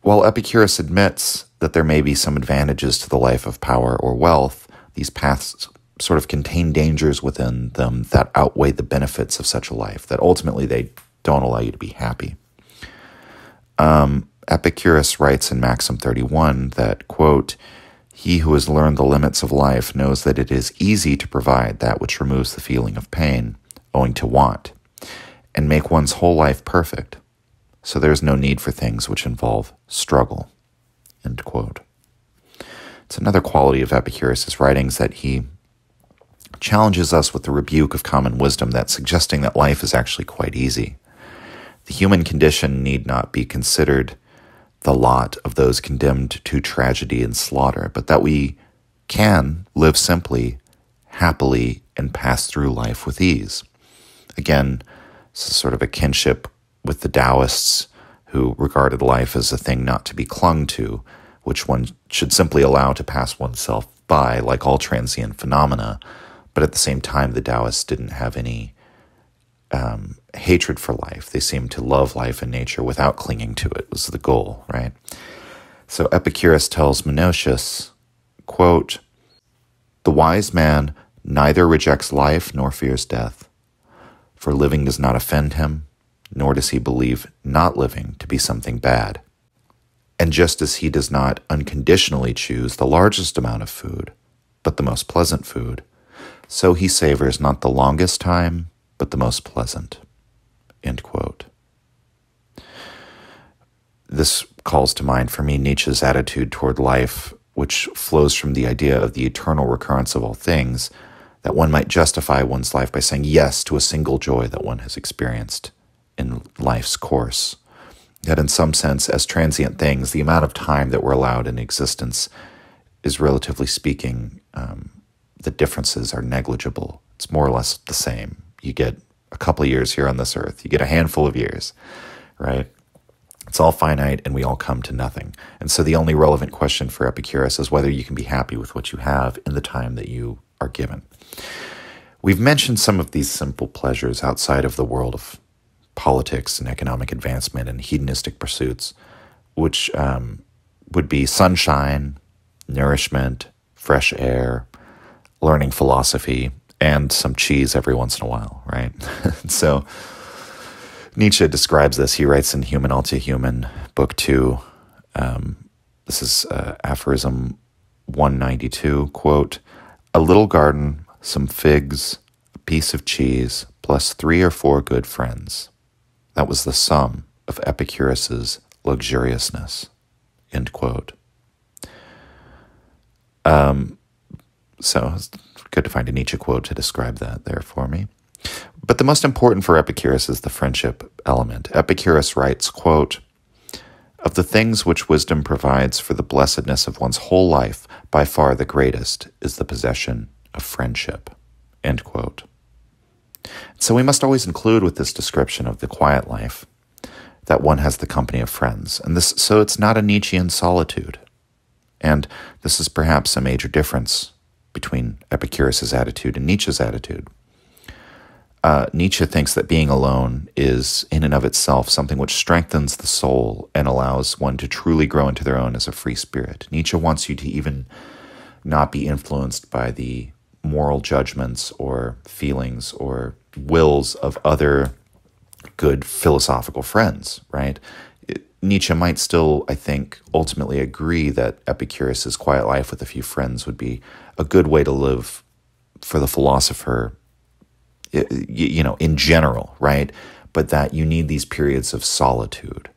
While Epicurus admits that there may be some advantages to the life of power or wealth, these paths sort of contain dangers within them that outweigh the benefits of such a life, that ultimately they don't allow you to be happy. Epicurus writes in Maxim 31 that, quote, "He who has learned the limits of life knows that it is easy to provide that which removes the feeling of pain owing to want, and make one's whole life perfect. So there is no need for things which involve struggle." End quote. It's another quality of Epicurus' writings that he challenges us with the rebuke of common wisdom that suggesting that life is actually quite easy. The human condition need not be considered the lot of those condemned to tragedy and slaughter, but that we can live simply, happily, and pass through life with ease. Again, this is sort of a kinship with the Taoists, who regarded life as a thing not to be clung to, which one should simply allow to pass oneself by, like all transient phenomena. But at the same time, the Taoists didn't have any hatred for life. They seemed to love life and nature without clinging to it, was the goal, right? So Epicurus tells Menocius, quote, "The wise man neither rejects life nor fears death, for living does not offend him, nor does he believe not living to be something bad. And just as he does not unconditionally choose the largest amount of food, but the most pleasant food, so he savors not the longest time, but the most pleasant." End quote. This calls to mind for me Nietzsche's attitude toward life, which flows from the idea of the eternal recurrence of all things, that one might justify one's life by saying yes to a single joy that one has experienced in life's course. That in some sense, as transient things, the amount of time that we're allowed in existence is, relatively speaking, the differences are negligible. It's more or less the same. You get a couple of years here on this earth. You get a handful of years, right? It's all finite, and we all come to nothing. And so the only relevant question for Epicurus is whether you can be happy with what you have in the time that you are given. We've mentioned some of these simple pleasures outside of the world of politics and economic advancement and hedonistic pursuits, which would be sunshine, nourishment, fresh air, learning philosophy, and some cheese every once in a while, right? So Nietzsche describes this. He writes in Human All Too Human, Book 2. This is aphorism 192, quote, "A little garden, some figs, a piece of cheese, plus 3 or 4 good friends. That was the sum of Epicurus's luxuriousness." End quote. So it's good to find a Nietzsche quote to describe that there for me. But the most important for Epicurus is the friendship element. Epicurus writes, quote, "Of the things which wisdom provides for the blessedness of one's whole life, by far the greatest is the possession of friendship." End quote. So we must always include with this description of the quiet life that one has the company of friends. So it's not a Nietzschean solitude. And this is perhaps a major difference between Epicurus' attitude and Nietzsche's attitude. Nietzsche thinks that being alone is, in and of itself, something which strengthens the soul and allows one to truly grow into their own as a free spirit. Nietzsche wants you to even not be influenced by the moral judgments or feelings or wills of other good philosophical friends, right? Nietzsche might still, I think, ultimately agree that Epicurus' quiet life with a few friends would be a good way to live for the philosopher, in general, right? But that you need these periods of solitude.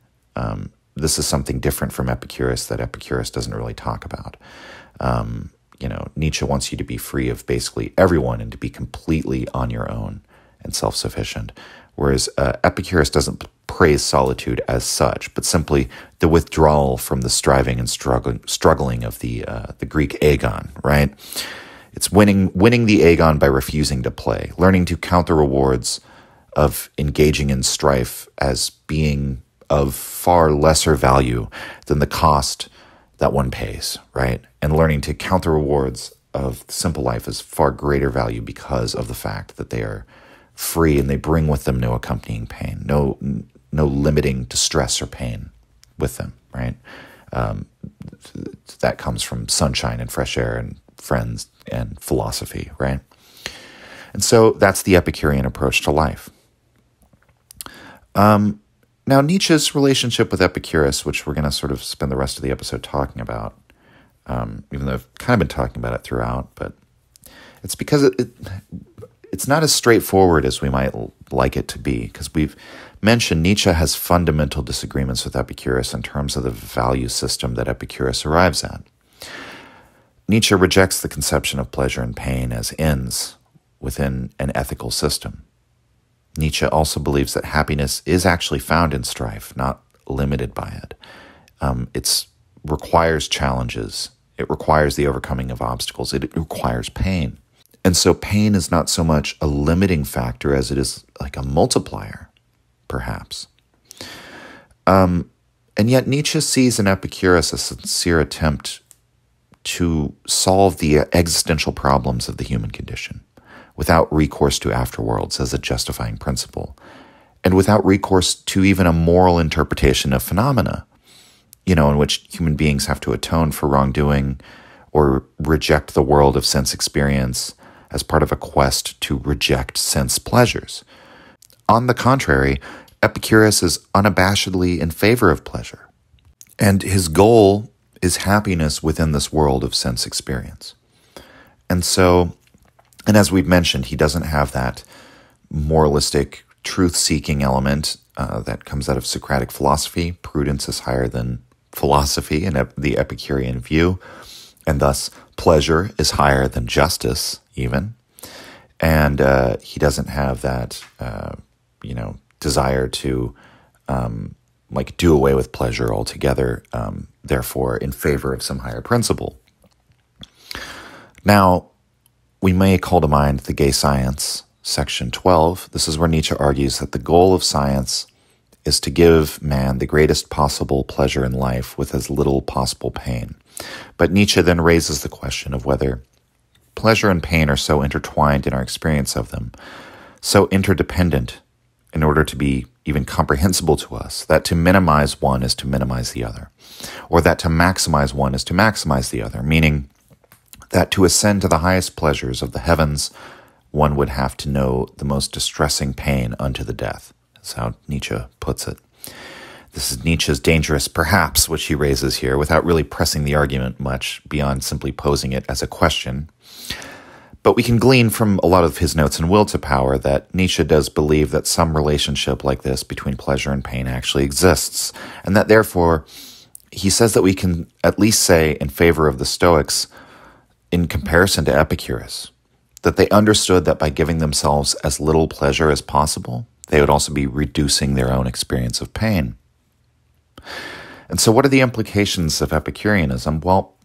This is something different from Epicurus that Epicurus doesn't really talk about. Nietzsche wants you to be free of basically everyone and to be completely on your own and self-sufficient. Whereas Epicurus doesn't praise solitude as such, but simply the withdrawal from the striving and struggling of the Greek agon, right? It's winning the agon by refusing to play, learning to count the rewards of engaging in strife as being of far lesser value than the cost that one pays, right? And learning to count the rewards of simple life as far greater value because of the fact that they are free and they bring with them no accompanying pain, no limiting distress or pain with them, right? That comes from sunshine and fresh air and friends and philosophy, right? And so that's the Epicurean approach to life. Now, Nietzsche's relationship with Epicurus, which we're going to sort of spend the rest of the episode talking about, even though I've kind of been talking about it throughout, but it's because it's not as straightforward as we might like it to be, because we've mentioned Nietzsche has fundamental disagreements with Epicurus in terms of the value system that Epicurus arrives at. Nietzsche rejects the conception of pleasure and pain as ends within an ethical system. Nietzsche also believes that happiness is actually found in strife, not limited by it. It requires challenges. It requires the overcoming of obstacles. It requires pain. And so pain is not so much a limiting factor as it is like a multiplier, perhaps. And yet Nietzsche sees in Epicurus a sincere attempt to solve the existential problems of the human condition without recourse to afterworlds as a justifying principle, and without recourse to even a moral interpretation of phenomena, in which human beings have to atone for wrongdoing or reject the world of sense experience as part of a quest to reject sense pleasures. On the contrary, Epicurus is unabashedly in favor of pleasure, and his goal is happiness within this world of sense experience. And as we've mentioned, he doesn't have that moralistic, truth-seeking element that comes out of Socratic philosophy. Prudence is higher than philosophy in the Epicurean view, and thus pleasure is higher than justice, even. And he doesn't have that, desire to do away with pleasure altogether, therefore in favor of some higher principle. Now, we may call to mind the Gay Science, section 12. This is where Nietzsche argues that the goal of science is to give man the greatest possible pleasure in life with as little possible pain. But Nietzsche then raises the question of whether pleasure and pain are so intertwined in our experience of them, so interdependent in order to be even comprehensible to us, that to minimize one is to minimize the other, or that to maximize one is to maximize the other, meaning that to ascend to the highest pleasures of the heavens, one would have to know the most distressing pain unto the death. That's how Nietzsche puts it. This is Nietzsche's dangerous perhaps, which he raises here, without really pressing the argument much beyond simply posing it as a question. But we can glean from a lot of his notes in Will to Power that Nietzsche does believe that some relationship like this between pleasure and pain actually exists, and that therefore he says that we can at least say in favor of the Stoics in comparison to Epicurus, that they understood that by giving themselves as little pleasure as possible, they would also be reducing their own experience of pain. And so what are the implications of Epicureanism? Well,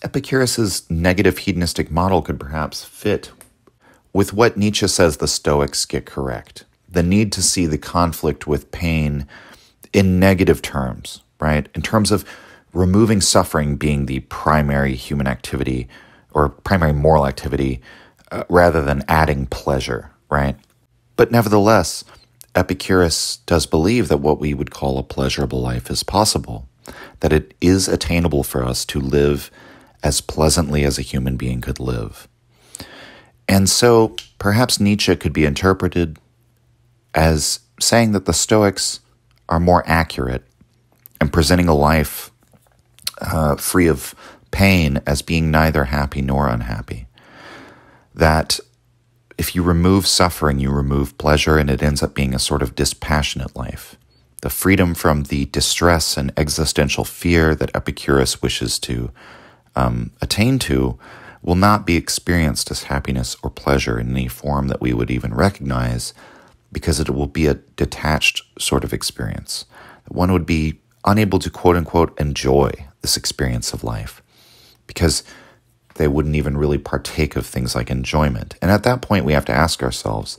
Epicurus's negative hedonistic model could perhaps fit with what Nietzsche says the Stoics get correct. The need to see the conflict with pain in negative terms, right? In terms of removing suffering being the primary human activity or primary moral activity rather than adding pleasure, right? But nevertheless, Epicurus does believe that what we would call a pleasurable life is possible, that it is attainable for us to live as pleasantly as a human being could live. And so perhaps Nietzsche could be interpreted as saying that the Stoics are more accurate in presenting a life free of pain as being neither happy nor unhappy. That if you remove suffering, you remove pleasure, and it ends up being a sort of dispassionate life. The freedom from the distress and existential fear that Epicurus wishes to attain to will not be experienced as happiness or pleasure in any form that we would even recognize, because it will be a detached sort of experience. One would be unable to quote-unquote enjoy this experience of life because they wouldn't even really partake of things like enjoyment. And at that point, we have to ask ourselves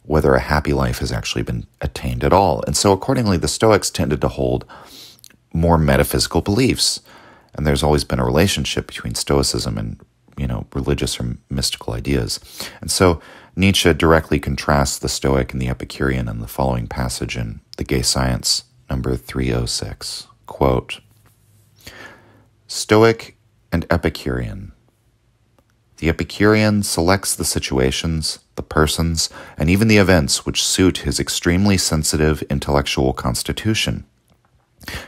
whether a happy life has actually been attained at all. And so accordingly, the Stoics tended to hold more metaphysical beliefs. And there's always been a relationship between Stoicism and, religious or mystical ideas. And so Nietzsche directly contrasts the Stoic and the Epicurean in the following passage in The Gay Science, number 306. Quote, Stoic and Epicurean. The Epicurean selects the situations, the persons, and even the events which suit his extremely sensitive intellectual constitution.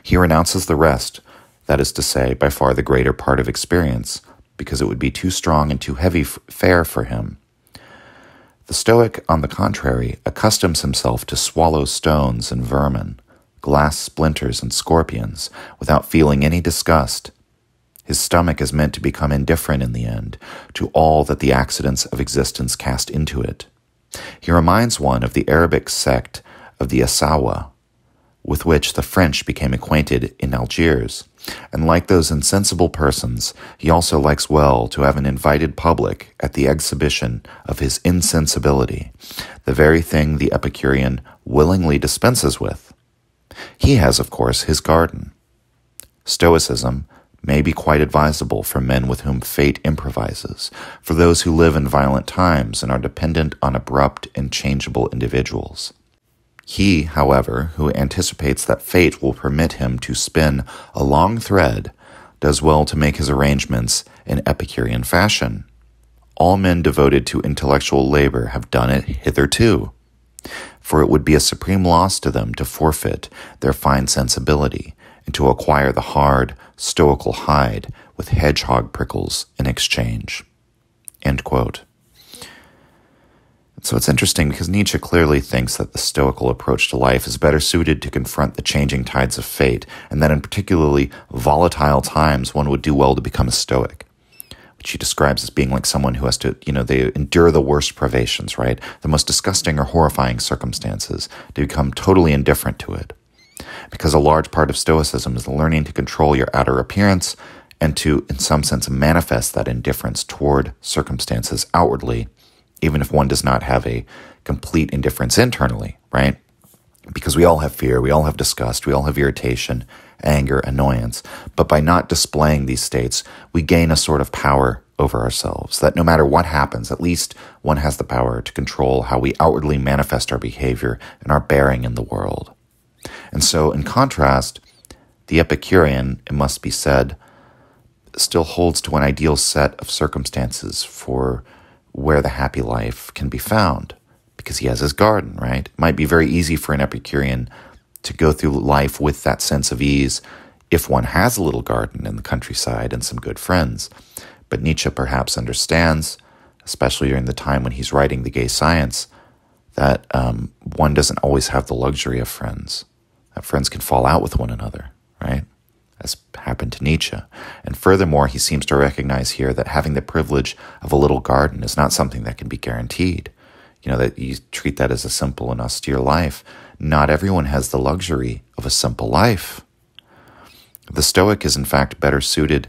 He renounces the rest, that is to say, by far the greater part of experience, because it would be too strong and too heavy fare for him. The Stoic, on the contrary, accustoms himself to swallow stones and vermin, glass splinters and scorpions, without feeling any disgust. His stomach is meant to become indifferent in the end to all that the accidents of existence cast into it. He reminds one of the Arabic sect of the Asawa, with which the French became acquainted in Algiers, and like those insensible persons, he also likes well to have an invited public at the exhibition of his insensibility, the very thing the Epicurean willingly dispenses with. He has, of course, his garden. Stoicism may be quite advisable for men with whom fate improvises, for those who live in violent times and are dependent on abrupt and changeable individuals. He, however, who anticipates that fate will permit him to spin a long thread, does well to make his arrangements in Epicurean fashion. All men devoted to intellectual labor have done it hitherto, for it would be a supreme loss to them to forfeit their fine sensibility and to acquire the hard, stoical hide with hedgehog prickles in exchange. End quote. So it's interesting because Nietzsche clearly thinks that the stoical approach to life is better suited to confront the changing tides of fate, and that in particularly volatile times one would do well to become a stoic, which he describes as being like someone who has to, they endure the worst privations, right? The most disgusting or horrifying circumstances, to become totally indifferent to it. Because a large part of Stoicism is learning to control your outer appearance and to, in some sense, manifest that indifference toward circumstances outwardly, even if one does not have a complete indifference internally, right? Because we all have fear, we all have disgust, we all have irritation, anger, annoyance. But by not displaying these states, we gain a sort of power over ourselves, that no matter what happens, at least one has the power to control how we outwardly manifest our behavior and our bearing in the world. And so, in contrast, the Epicurean, it must be said, still holds to an ideal set of circumstances for where the happy life can be found, because he has his garden, right? It might be very easy for an Epicurean to go through life with that sense of ease if one has a little garden in the countryside and some good friends. But Nietzsche perhaps understands, especially during the time when he's writing The Gay Science, that one doesn't always have the luxury of friends, that friends can fall out with one another, right? As happened to Nietzsche. And furthermore, he seems to recognize here that having the privilege of a little garden is not something that can be guaranteed. That you treat that as a simple and austere life. Not everyone has the luxury of a simple life. The Stoic is in fact better suited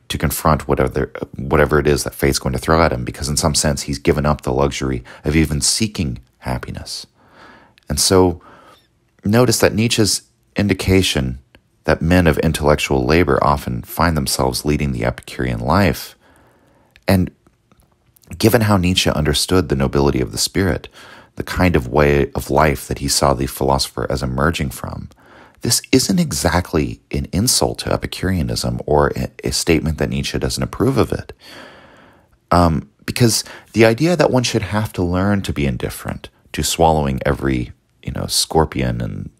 to confront whatever it is that fate's going to throw at him, because in some sense he's given up the luxury of even seeking happiness. And so notice that Nietzsche's indication that men of intellectual labor often find themselves leading the Epicurean life. And given how Nietzsche understood the nobility of the spirit, the kind of way of life that he saw the philosopher as emerging from, this isn't exactly an insult to Epicureanism or a statement that Nietzsche doesn't approve of it. Because the idea that one should have to learn to be indifferent to swallowing every, scorpion and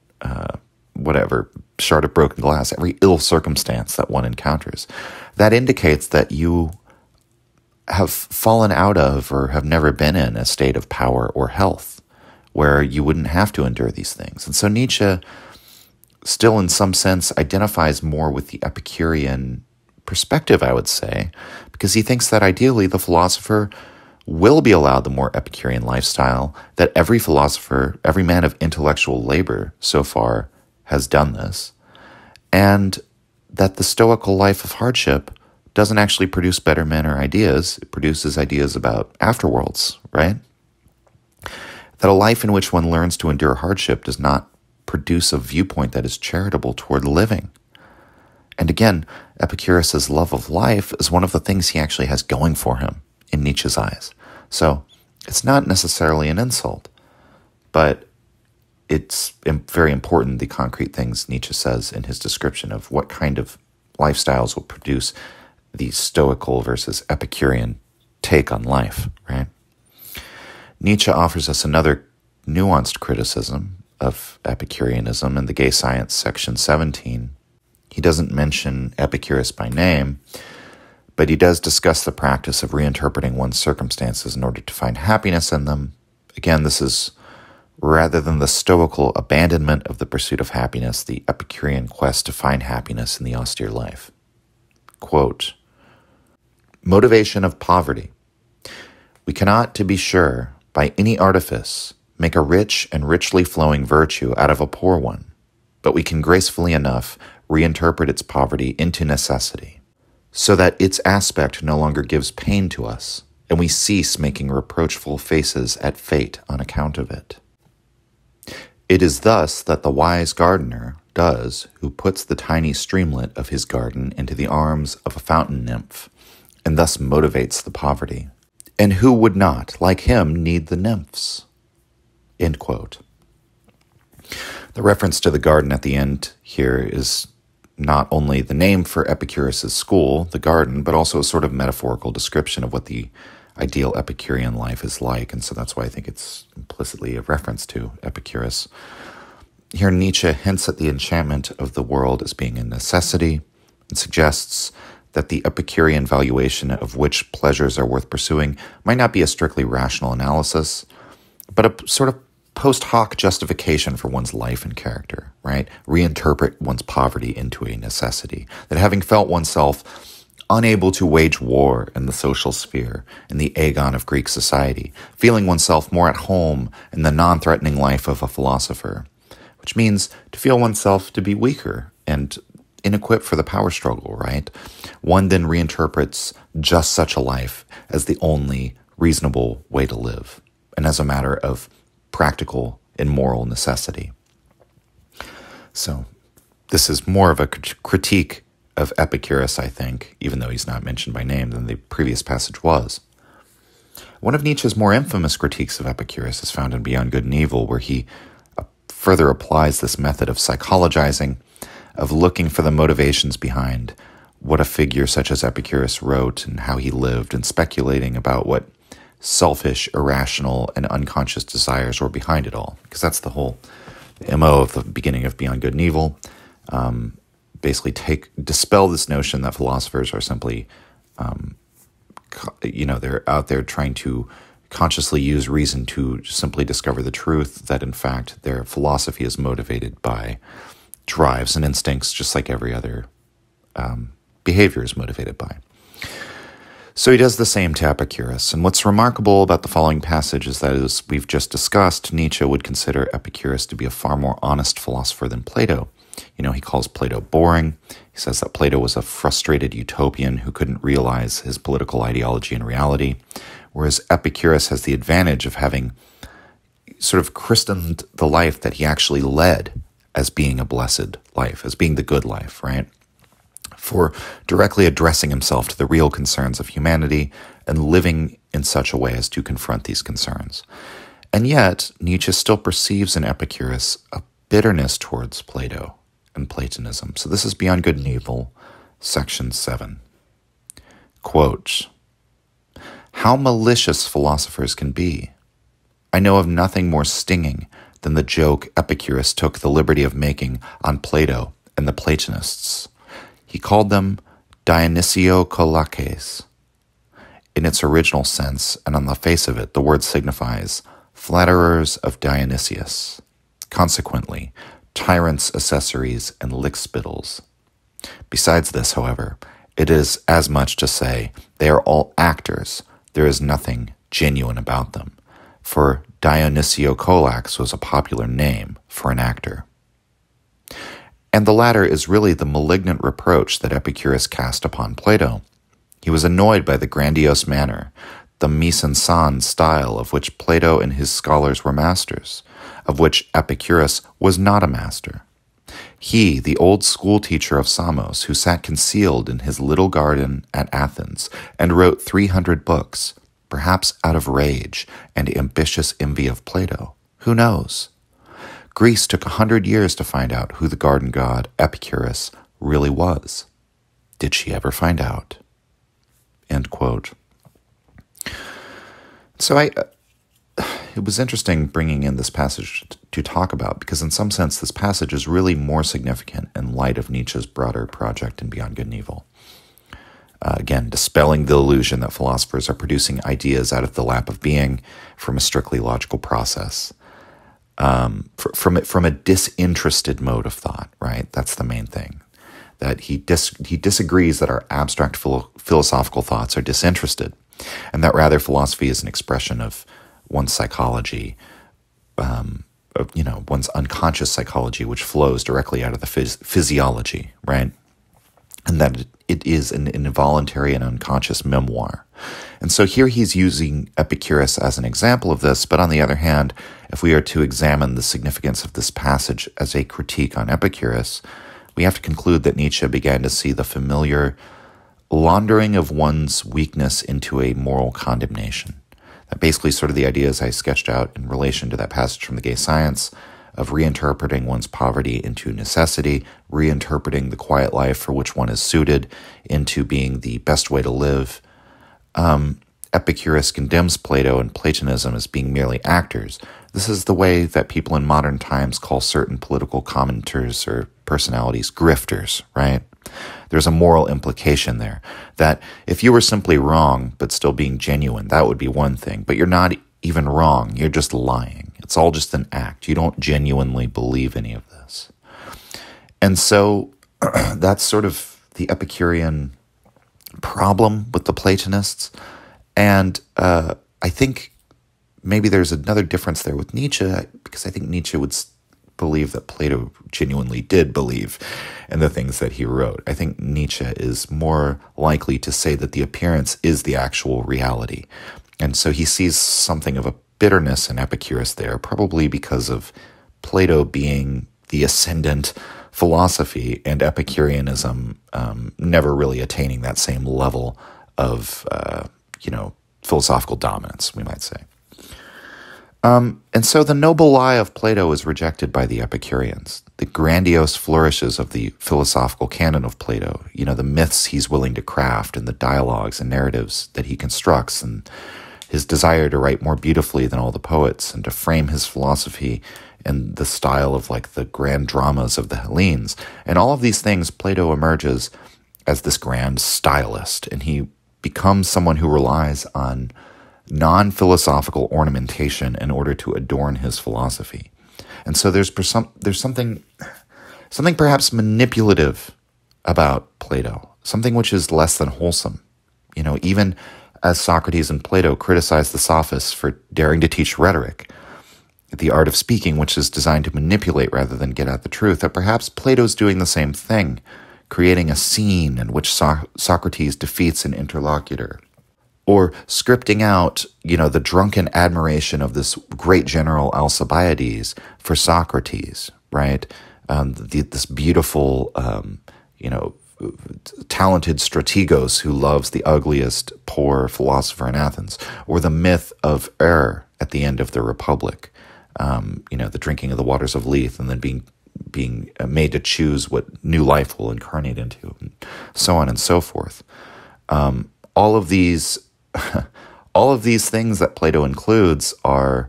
whatever, shard of broken glass, every ill circumstance that one encounters, that indicates that you have fallen out of or have never been in a state of power or health where you wouldn't have to endure these things. And so Nietzsche still in some sense identifies more with the Epicurean perspective, I would say, because he thinks that ideally the philosopher will be allowed the more Epicurean lifestyle, that every philosopher, every man of intellectual labor so far has done this, and that the stoical life of hardship doesn't actually produce better men or ideas. It produces ideas about afterworlds, right? That a life in which one learns to endure hardship does not produce a viewpoint that is charitable toward living. And again, Epicurus's love of life is one of the things he actually has going for him in Nietzsche's eyes. So it's not necessarily an insult, but it's very important, the concrete things Nietzsche says in his description of what kind of lifestyles will produce the Stoical versus Epicurean take on life, right? Nietzsche offers us another nuanced criticism of Epicureanism in the Gay Science, section 17. He doesn't mention Epicurus by name, but he does discuss the practice of reinterpreting one's circumstances in order to find happiness in them. Again, this is rather than the Stoical abandonment of the pursuit of happiness, the Epicurean quest to find happiness in the austere life. Quote, motivation of poverty. We cannot, to be sure, by any artifice, make a rich and richly flowing virtue out of a poor one, but we can gracefully enough reinterpret its poverty into necessity, so that its aspect no longer gives pain to us, and we cease making reproachful faces at fate on account of it. It is thus that the wise gardener does who puts the tiny streamlet of his garden into the arms of a fountain nymph, and thus motivates the poverty. And who would not, like him, need the nymphs? End quote. The reference to the garden at the end here is not only the name for Epicurus's school, the garden, but also a sort of metaphorical description of what the ideal Epicurean life is like, and so that's why I think it's implicitly a reference to Epicurus. Here Nietzsche hints at the enchantment of the world as being a necessity and suggests that the Epicurean valuation of which pleasures are worth pursuing might not be a strictly rational analysis, but a sort of post hoc justification for one's life and character, right? Reinterpret one's poverty into a necessity. That having felt oneself unable to wage war in the social sphere, in the agon of Greek society, feeling oneself more at home in the non-threatening life of a philosopher, which means to feel oneself to be weaker and inequipped for the power struggle, right? One then reinterprets just such a life as the only reasonable way to live, and as a matter of practical and moral necessity. So this is more of a critique of Epicurus, I think, even though he's not mentioned by name, than the previous passage was. One of Nietzsche's more infamous critiques of Epicurus is found in Beyond Good and Evil, where he further applies this method of psychologizing, of looking for the motivations behind what a figure such as Epicurus wrote and how he lived, and speculating about what selfish, irrational, and unconscious desires were behind it all. Because that's the whole MO of the beginning of Beyond Good and Evil. Basically dispel this notion that philosophers are simply, they're out there trying to consciously use reason to simply discover the truth, that in fact their philosophy is motivated by drives and instincts, just like every other behavior is motivated by. So he does the same to Epicurus. And what's remarkable about the following passage is that, as we've just discussed, Nietzsche would consider Epicurus to be a far more honest philosopher than Plato. He calls Plato boring. He says that Plato was a frustrated utopian who couldn't realize his political ideology in reality, whereas Epicurus has the advantage of having sort of christened the life that he actually led as being a blessed life, as being the good life, right? For directly addressing himself to the real concerns of humanity and living in such a way as to confront these concerns. And yet, Nietzsche still perceives in Epicurus a bitterness towards Plato and Platonism. So this is Beyond Good and Evil, section 7. Quote, how malicious philosophers can be. I know of nothing more stinging than the joke Epicurus took the liberty of making on Plato and the Platonists. He called them Dionysio-Kolakes. In its original sense, and on the face of it, the word signifies flatterers of Dionysius. Consequently, tyrants, accessories, and lickspittles. Besides this, however, it is as much to say they are all actors. There is nothing genuine about them, for Dionysio-Kolakes was a popular name for an actor. And the latter is really the malignant reproach that Epicurus cast upon Plato. He was annoyed by the grandiose manner, the mise en scène style of which Plato and his scholars were masters, of which Epicurus was not a master. He, the old school teacher of Samos, who sat concealed in his little garden at Athens and wrote 300 books, perhaps out of rage and ambitious envy of Plato. Who knows? Greece took 100 years to find out who the garden god Epicurus really was. Did she ever find out? End quote. So it was interesting bringing in this passage to talk about, because in some sense this passage is really more significant in light of Nietzsche's broader project in Beyond Good and Evil. Again, dispelling the illusion that philosophers are producing ideas out of the lap of being from a strictly logical process, from a disinterested mode of thought, right? That's the main thing. That he disagrees that our abstract philosophical thoughts are disinterested, and that rather philosophy is an expression of one's psychology, one's unconscious psychology, which flows directly out of the physiology, right? And that it is an involuntary and unconscious memoir. And so here he's using Epicurus as an example of this, but on the other hand, if we are to examine the significance of this passage as a critique on Epicurus, we have to conclude that Nietzsche began to see the familiar laundering of one's weakness into a moral condemnation. That basically sort of the ideas I sketched out in relation to that passage from the Gay Science of reinterpreting one's poverty into necessity, reinterpreting the quiet life for which one is suited into being the best way to live. Epicurus condemns Plato and Platonism as being merely actors. This is the way that people in modern times call certain political commenters or personalities grifters, right? There's a moral implication there that if you were simply wrong but still being genuine, that would be one thing. But you're not even wrong. You're just lying. It's all just an act. You don't genuinely believe any of this. And so that's sort of the Epicurean problem with the Platonists. And I think maybe there's another difference there with Nietzsche, because I think Nietzsche would believe that Plato genuinely did believe in the things that he wrote. I think Nietzsche is more likely to say that the appearance is the actual reality. And so he sees something of a bitterness in Epicurus there, probably because of Plato being the ascendant philosophy and Epicureanism never really attaining that same level of, philosophical dominance, we might say. And so the noble lie of Plato is rejected by the Epicureans. The grandiose flourishes of the philosophical canon of Plato, the myths he's willing to craft and the dialogues and narratives that he constructs, and his desire to write more beautifully than all the poets and to frame his philosophy in the style of like the grand dramas of the Hellenes. And all of these things, Plato emerges as this grand stylist, and he becomes someone who relies on non-philosophical ornamentation in order to adorn his philosophy. And so there's something perhaps manipulative about Plato, something which is less than wholesome. Even as Socrates and Plato criticized the sophists for daring to teach rhetoric, the art of speaking, which is designed to manipulate rather than get at the truth, that perhaps Plato's doing the same thing, creating a scene in which Socrates defeats an interlocutor, or scripting out, the drunken admiration of this great general Alcibiades for Socrates, right? This beautiful, talented strategos who loves the ugliest poor philosopher in Athens, or the myth of error at the end of the Republic, the drinking of the waters of Lethe and then being made to choose what new life will incarnate into, and so on and so forth. All of these things that Plato includes are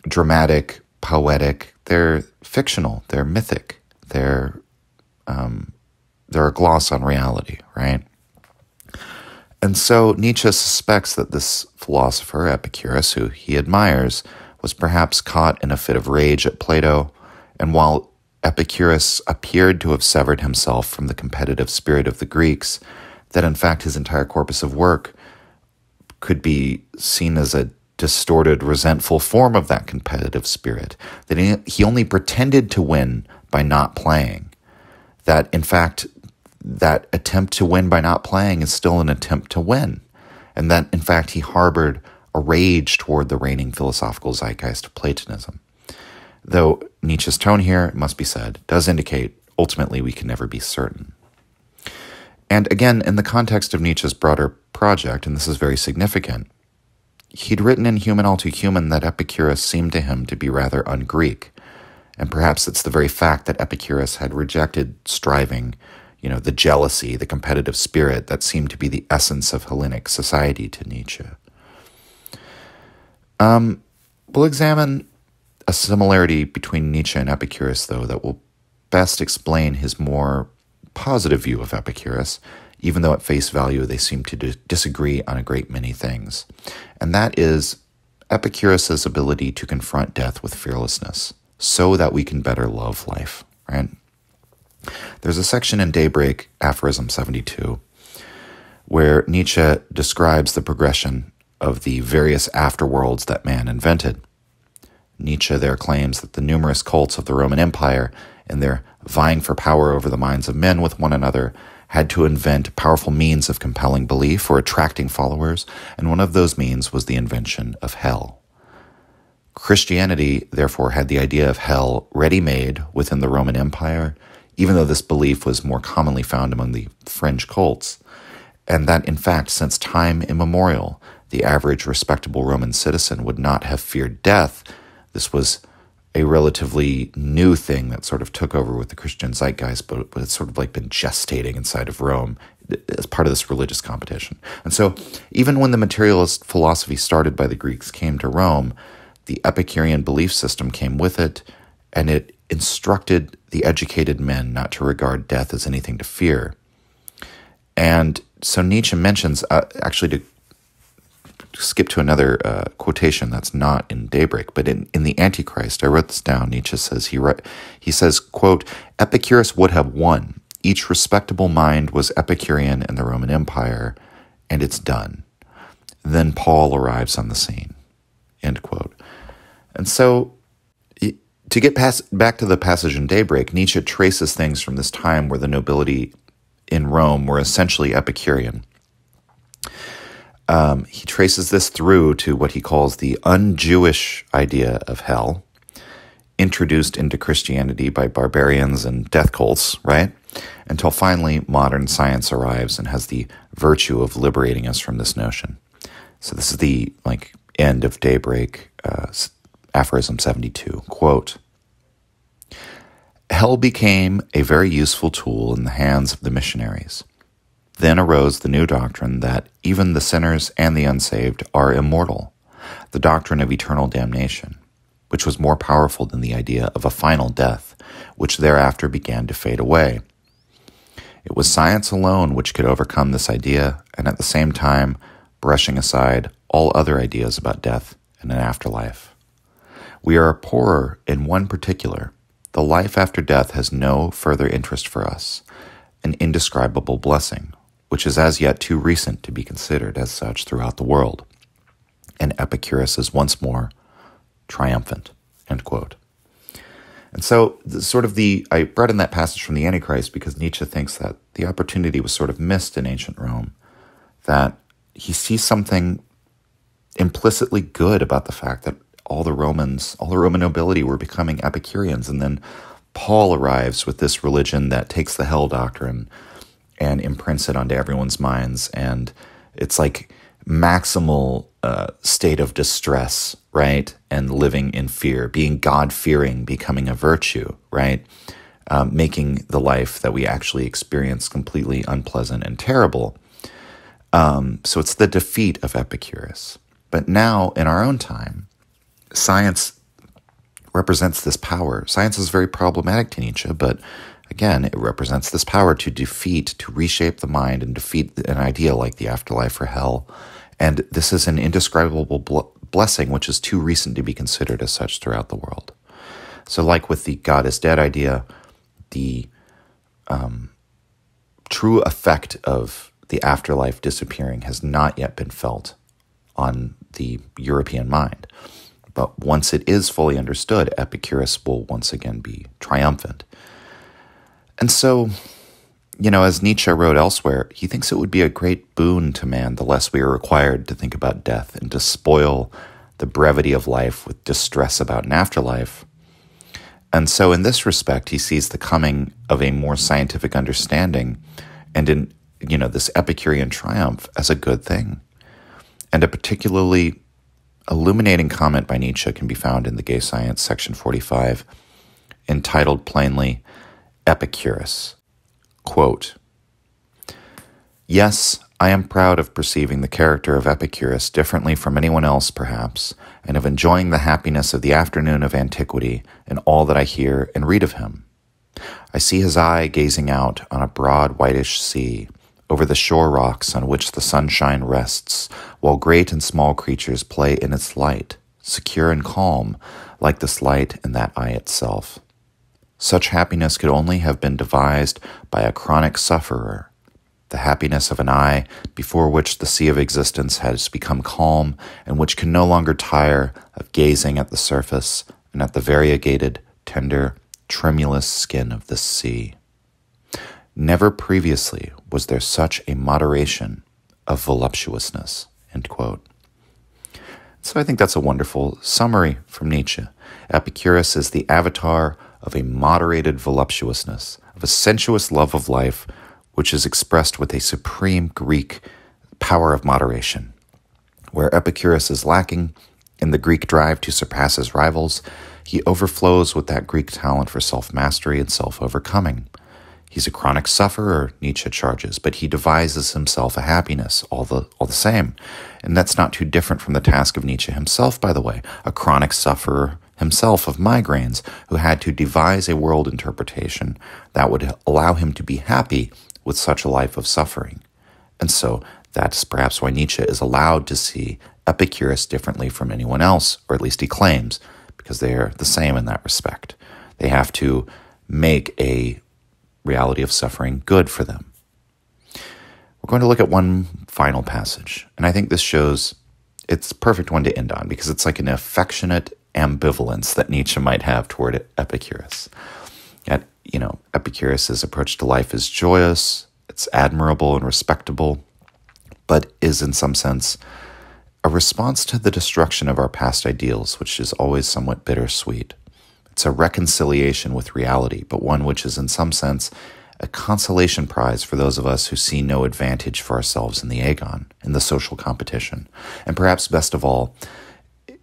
dramatic, poetic. They're fictional. They're mythic. They're a gloss on reality, right? And so Nietzsche suspects that this philosopher, Epicurus, who he admires, was perhaps caught in a fit of rage at Plato, and while Epicurus appeared to have severed himself from the competitive spirit of the Greeks, that in fact his entire corpus of work could be seen as a distorted, resentful form of that competitive spirit, that he only pretended to win by not playing, that in fact that attempt to win by not playing is still an attempt to win, and that in fact he harbored a rage toward the reigning philosophical zeitgeist of Platonism. Though Nietzsche's tone here, it must be said, does indicate ultimately we can never be certain. And again, in the context of Nietzsche's broader project, and this is very significant, he'd written in Human All Too Human that Epicurus seemed to him to be rather un-Greek, And perhaps it's the very fact that Epicurus had rejected striving, the jealousy, the competitive spirit that seemed to be the essence of Hellenic society to Nietzsche. We'll examine a similarity between Nietzsche and Epicurus, though, that will best explain his more positive view of Epicurus, even though at face value they seem to disagree on a great many things. And that is Epicurus's ability to confront death with fearlessness so that we can better love life, right? There's a section in Daybreak, Aphorism 72, where Nietzsche describes the progression of the various afterworlds that man invented. Nietzsche there claims that the numerous cults of the Roman Empire, in their vying for power over the minds of men with one another, had to invent powerful means of compelling belief or attracting followers, and one of those means was the invention of hell. Christianity, therefore, had the idea of hell ready-made within the Roman Empire, even though this belief was more commonly found among the fringe cults, and that, in fact, since time immemorial, the average respectable Roman citizen would not have feared death. This was a relatively new thing that sort of took over with the Christian zeitgeist, but it's sort of like been gestating inside of Rome as part of this religious competition. And so even when the materialist philosophy started by the Greeks came to Rome, the Epicurean belief system came with it, and it instructed the educated men not to regard death as anything to fear. And so Nietzsche mentions, actually to skip to another quotation that's not in Daybreak, but in the Antichrist, I wrote this down, Nietzsche says, he says, quote, Epicurus would have won. Each respectable mind was Epicurean in the Roman Empire, and it's done. Then Paul arrives on the scene, end quote. And so to get back to the passage in Daybreak, Nietzsche traces things from this time where the nobility in Rome were essentially Epicurean. He traces this through to what he calls the un-Jewish idea of hell, introduced into Christianity by barbarians and death cults, right? Until finally modern science arrives and has the virtue of liberating us from this notion. So this is the end of Daybreak, Aphorism 72. Quote, hell became a very useful tool in the hands of the missionaries. Then arose the new doctrine that even the sinners and the unsaved are immortal, the doctrine of eternal damnation, which was more powerful than the idea of a final death, which thereafter began to fade away. It was science alone which could overcome this idea, and at the same time brushing aside all other ideas about death and an afterlife. We are poorer in one particular. The life after death has no further interest for us, an indescribable blessing, which is as yet too recent to be considered as such throughout the world. And Epicurus is once more triumphant, end quote. And so I brought in that passage from the Antichrist because Nietzsche thinks that the opportunity was sort of missed in ancient Rome, that he sees something implicitly good about the fact that all the Roman nobility were becoming Epicureans, and then Paul arrives with this religion that takes the hell doctrine and imprints it onto everyone's minds, and it's like maximal state of distress, right? And living in fear, being God-fearing, becoming a virtue, right? Making the life that we actually experience completely unpleasant and terrible. So it's the defeat of Epicurus. But now, in our own time, science represents this power. Science is very problematic to Nietzsche, but again, it represents this power to defeat, to reshape the mind and defeat an idea like the afterlife or hell. And this is an indescribable blessing which is too recent to be considered as such throughout the world. So like with the God is dead idea, the true effect of the afterlife disappearing has not yet been felt on the European mind. But once it is fully understood, Epicurus will once again be triumphant. And so, as Nietzsche wrote elsewhere, he thinks it would be a great boon to man the less we are required to think about death and to spoil the brevity of life with distress about an afterlife. And so in this respect, he sees the coming of a more scientific understanding and in, this Epicurean triumph as a good thing. And a particularly illuminating comment by Nietzsche can be found in the Gay Science, section 45, entitled plainly, Epicurus. Quote, "Yes, I am proud of perceiving the character of Epicurus differently from anyone else, perhaps, and of enjoying the happiness of the afternoon of antiquity in all that I hear and read of him. I see his eye gazing out on a broad whitish sea, over the shore rocks on which the sunshine rests, while great and small creatures play in its light, secure and calm, like this light in that eye itself. Such happiness could only have been devised by a chronic sufferer, the happiness of an eye before which the sea of existence has become calm and which can no longer tire of gazing at the surface and at the variegated, tender, tremulous skin of this sea. Never previously was there such a moderation of voluptuousness." End quote. So I think that's a wonderful summary from Nietzsche. Epicurus is the avatar of a moderated voluptuousness, of a sensuous love of life, which is expressed with a supreme Greek power of moderation. Where Epicurus is lacking in the Greek drive to surpass his rivals, he overflows with that Greek talent for self-mastery and self-overcoming. He's a chronic sufferer, Nietzsche charges, but he devises himself a happiness all the same. And that's not too different from the task of Nietzsche himself, by the way, a chronic sufferer himself of migraines who had to devise a world interpretation that would allow him to be happy with such a life of suffering. And so that's perhaps why Nietzsche is allowed to see Epicurus differently from anyone else, or at least he claims, because they are the same in that respect. They have to make a reality of suffering good for them. We're going to look at one final passage, and I think this shows it's a perfect one to end on because it's like an affectionate ambivalence that Nietzsche might have toward Epicurus. Epicurus's approach to life is joyous, it's admirable and respectable, but is in some sense a response to the destruction of our past ideals, which is always somewhat bittersweet. It's a reconciliation with reality, but one which is in some sense a consolation prize for those of us who see no advantage for ourselves in the agon, in the social competition. And perhaps best of all,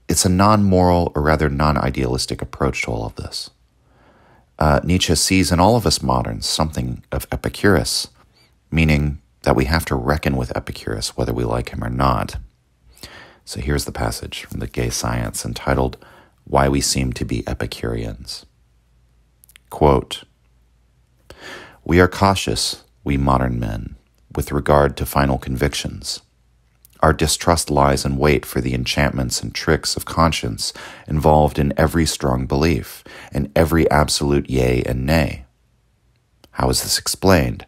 it's a non-moral or rather non-idealistic approach to all of this. Nietzsche sees in all of us moderns something of Epicurus, meaning that we have to reckon with Epicurus whether we like him or not. So here's the passage from the Gay Science entitled, "Why We Seem to Be Epicureans." Quote, "We are cautious, we modern men, with regard to final convictions. Our distrust lies in wait for the enchantments and tricks of conscience involved in every strong belief, and every absolute yea and nay. How is this explained?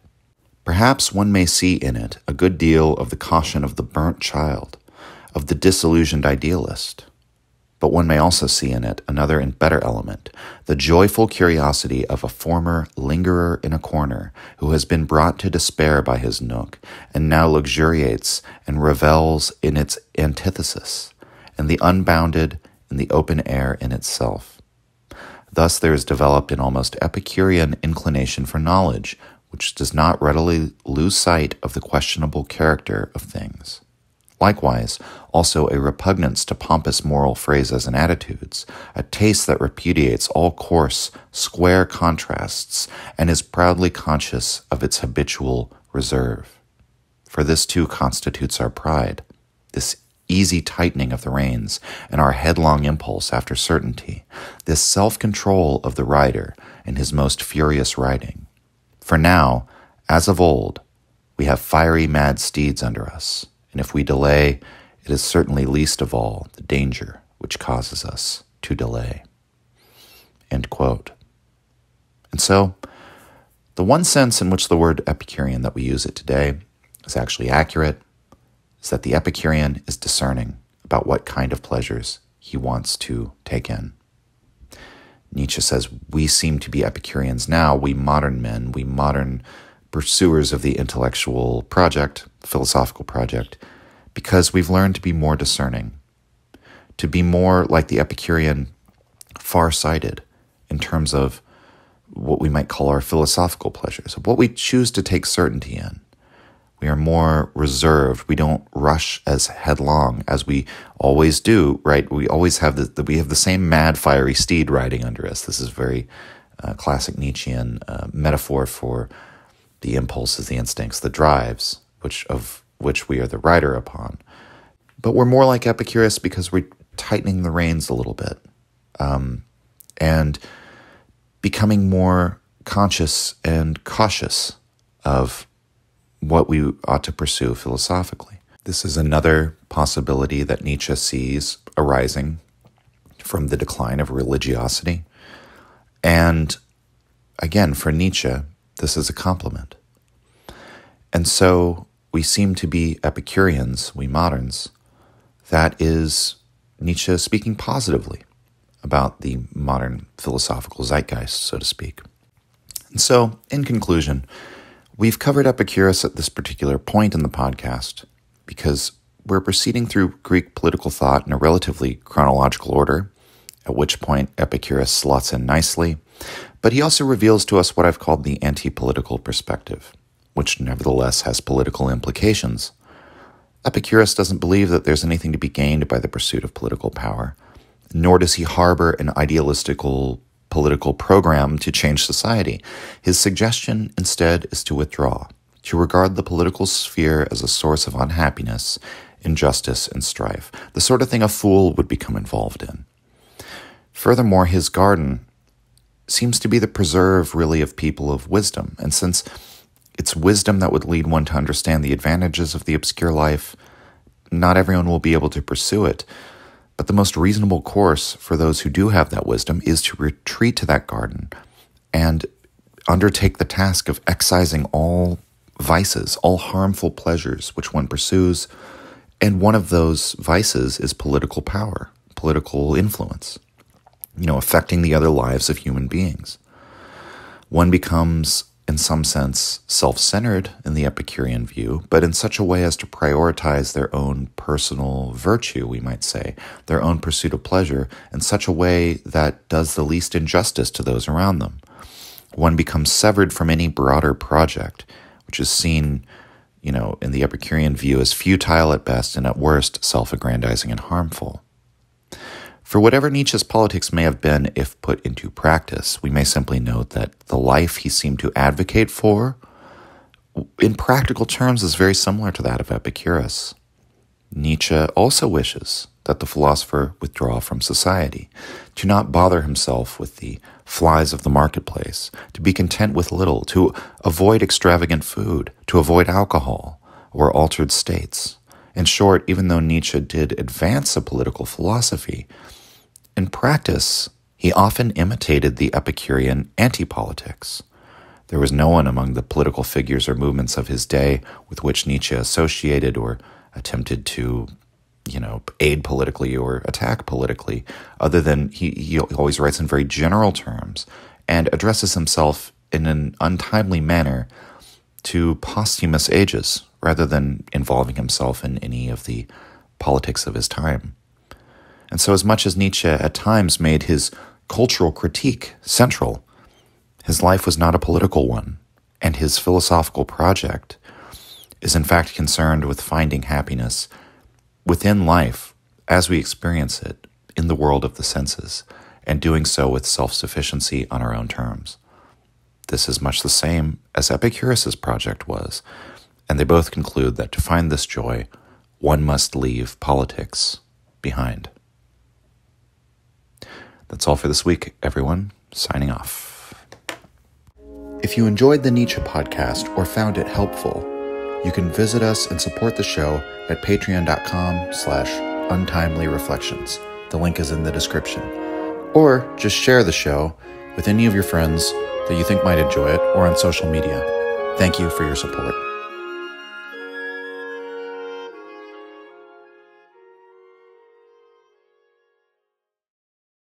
Perhaps one may see in it a good deal of the caution of the burnt child, of the disillusioned idealist. But one may also see in it another and better element, the joyful curiosity of a former lingerer in a corner who has been brought to despair by his nook and now luxuriates and revels in its antithesis, and the unbounded in the open air in itself. Thus there is developed an almost Epicurean inclination for knowledge, which does not readily lose sight of the questionable character of things. Likewise, also a repugnance to pompous moral phrases and attitudes, a taste that repudiates all coarse, square contrasts, and is proudly conscious of its habitual reserve. For this too constitutes our pride, this easy tightening of the reins, and our headlong impulse after certainty, this self-control of the rider in his most furious riding. For now, as of old, we have fiery mad steeds under us, and if we delay, it is certainly least of all the danger which causes us to delay." End quote. And so, the one sense in which the word Epicurean that we use it today is actually accurate is that the Epicurean is discerning about what kind of pleasures he wants to take in. Nietzsche says, we seem to be Epicureans now, we modern men, we modern pursuers of the intellectual project, philosophical project, because we've learned to be more discerning, to be more like the Epicurean, far-sighted in terms of what we might call our philosophical pleasures, of what we choose to take certainty in. We are more reserved. We don't rush as headlong as we always do, right? We always have we have the same mad, fiery steed riding under us. This is very classic Nietzschean metaphor for the impulses, the instincts, the drives, of which we are the rider upon. But we're more like Epicurus because we're tightening the reins a little bit and becoming more conscious and cautious of what we ought to pursue philosophically. This is another possibility that Nietzsche sees arising from the decline of religiosity. And again, for Nietzsche, this is a compliment. And so we seem to be Epicureans, we moderns. That is Nietzsche speaking positively about the modern philosophical zeitgeist, so to speak. And so, in conclusion, we've covered Epicurus at this particular point in the podcast because we're proceeding through Greek political thought in a relatively chronological order, at which point Epicurus slots in nicely, but he also reveals to us what I've called the anti-political perspective, which nevertheless has political implications. Epicurus doesn't believe that there's anything to be gained by the pursuit of political power, nor does he harbor an idealistical political program to change society. His suggestion instead is to withdraw, to regard the political sphere as a source of unhappiness, injustice, and strife, the sort of thing a fool would become involved in. Furthermore, his garden seems to be the preserve, really, of people of wisdom, and since it's wisdom that would lead one to understand the advantages of the obscure life, not everyone will be able to pursue it. But the most reasonable course for those who do have that wisdom is to retreat to that garden and undertake the task of excising all vices, all harmful pleasures which one pursues. And one of those vices is political power, political influence, affecting the other lives of human beings. One becomes, in some sense, self-centered in the Epicurean view, but in such a way as to prioritize their own personal virtue, we might say, their own pursuit of pleasure, in such a way that does the least injustice to those around them. One becomes severed from any broader project, which is seen, in the Epicurean view as futile at best and at worst self-aggrandizing and harmful. For whatever Nietzsche's politics may have been if put into practice, we may simply note that the life he seemed to advocate for, in practical terms, is very similar to that of Epicurus. Nietzsche also wishes that the philosopher withdraw from society, to not bother himself with the flies of the marketplace, to be content with little, to avoid extravagant food, to avoid alcohol or altered states. In short, even though Nietzsche did advance a political philosophy, in practice, he often imitated the Epicurean Antipolitics. There was no one among the political figures or movements of his day with which Nietzsche associated or attempted to, aid politically or attack politically, other than he always writes in very general terms and addresses himself in an untimely manner to posthumous ages, rather than involving himself in any of the politics of his time. And so as much as Nietzsche at times made his cultural critique central, his life was not a political one, and his philosophical project is in fact concerned with finding happiness within life as we experience it in the world of the senses, and doing so with self-sufficiency on our own terms. This is much the same as Epicurus's project was, and they both conclude that to find this joy, one must leave politics behind. That's all for this week, everyone. Signing off. If you enjoyed the Nietzsche podcast or found it helpful, you can visit us and support the show at patreon.com/untimely-reflections. The link is in the description. Or just share the show with any of your friends that you think might enjoy it or on social media. Thank you for your support.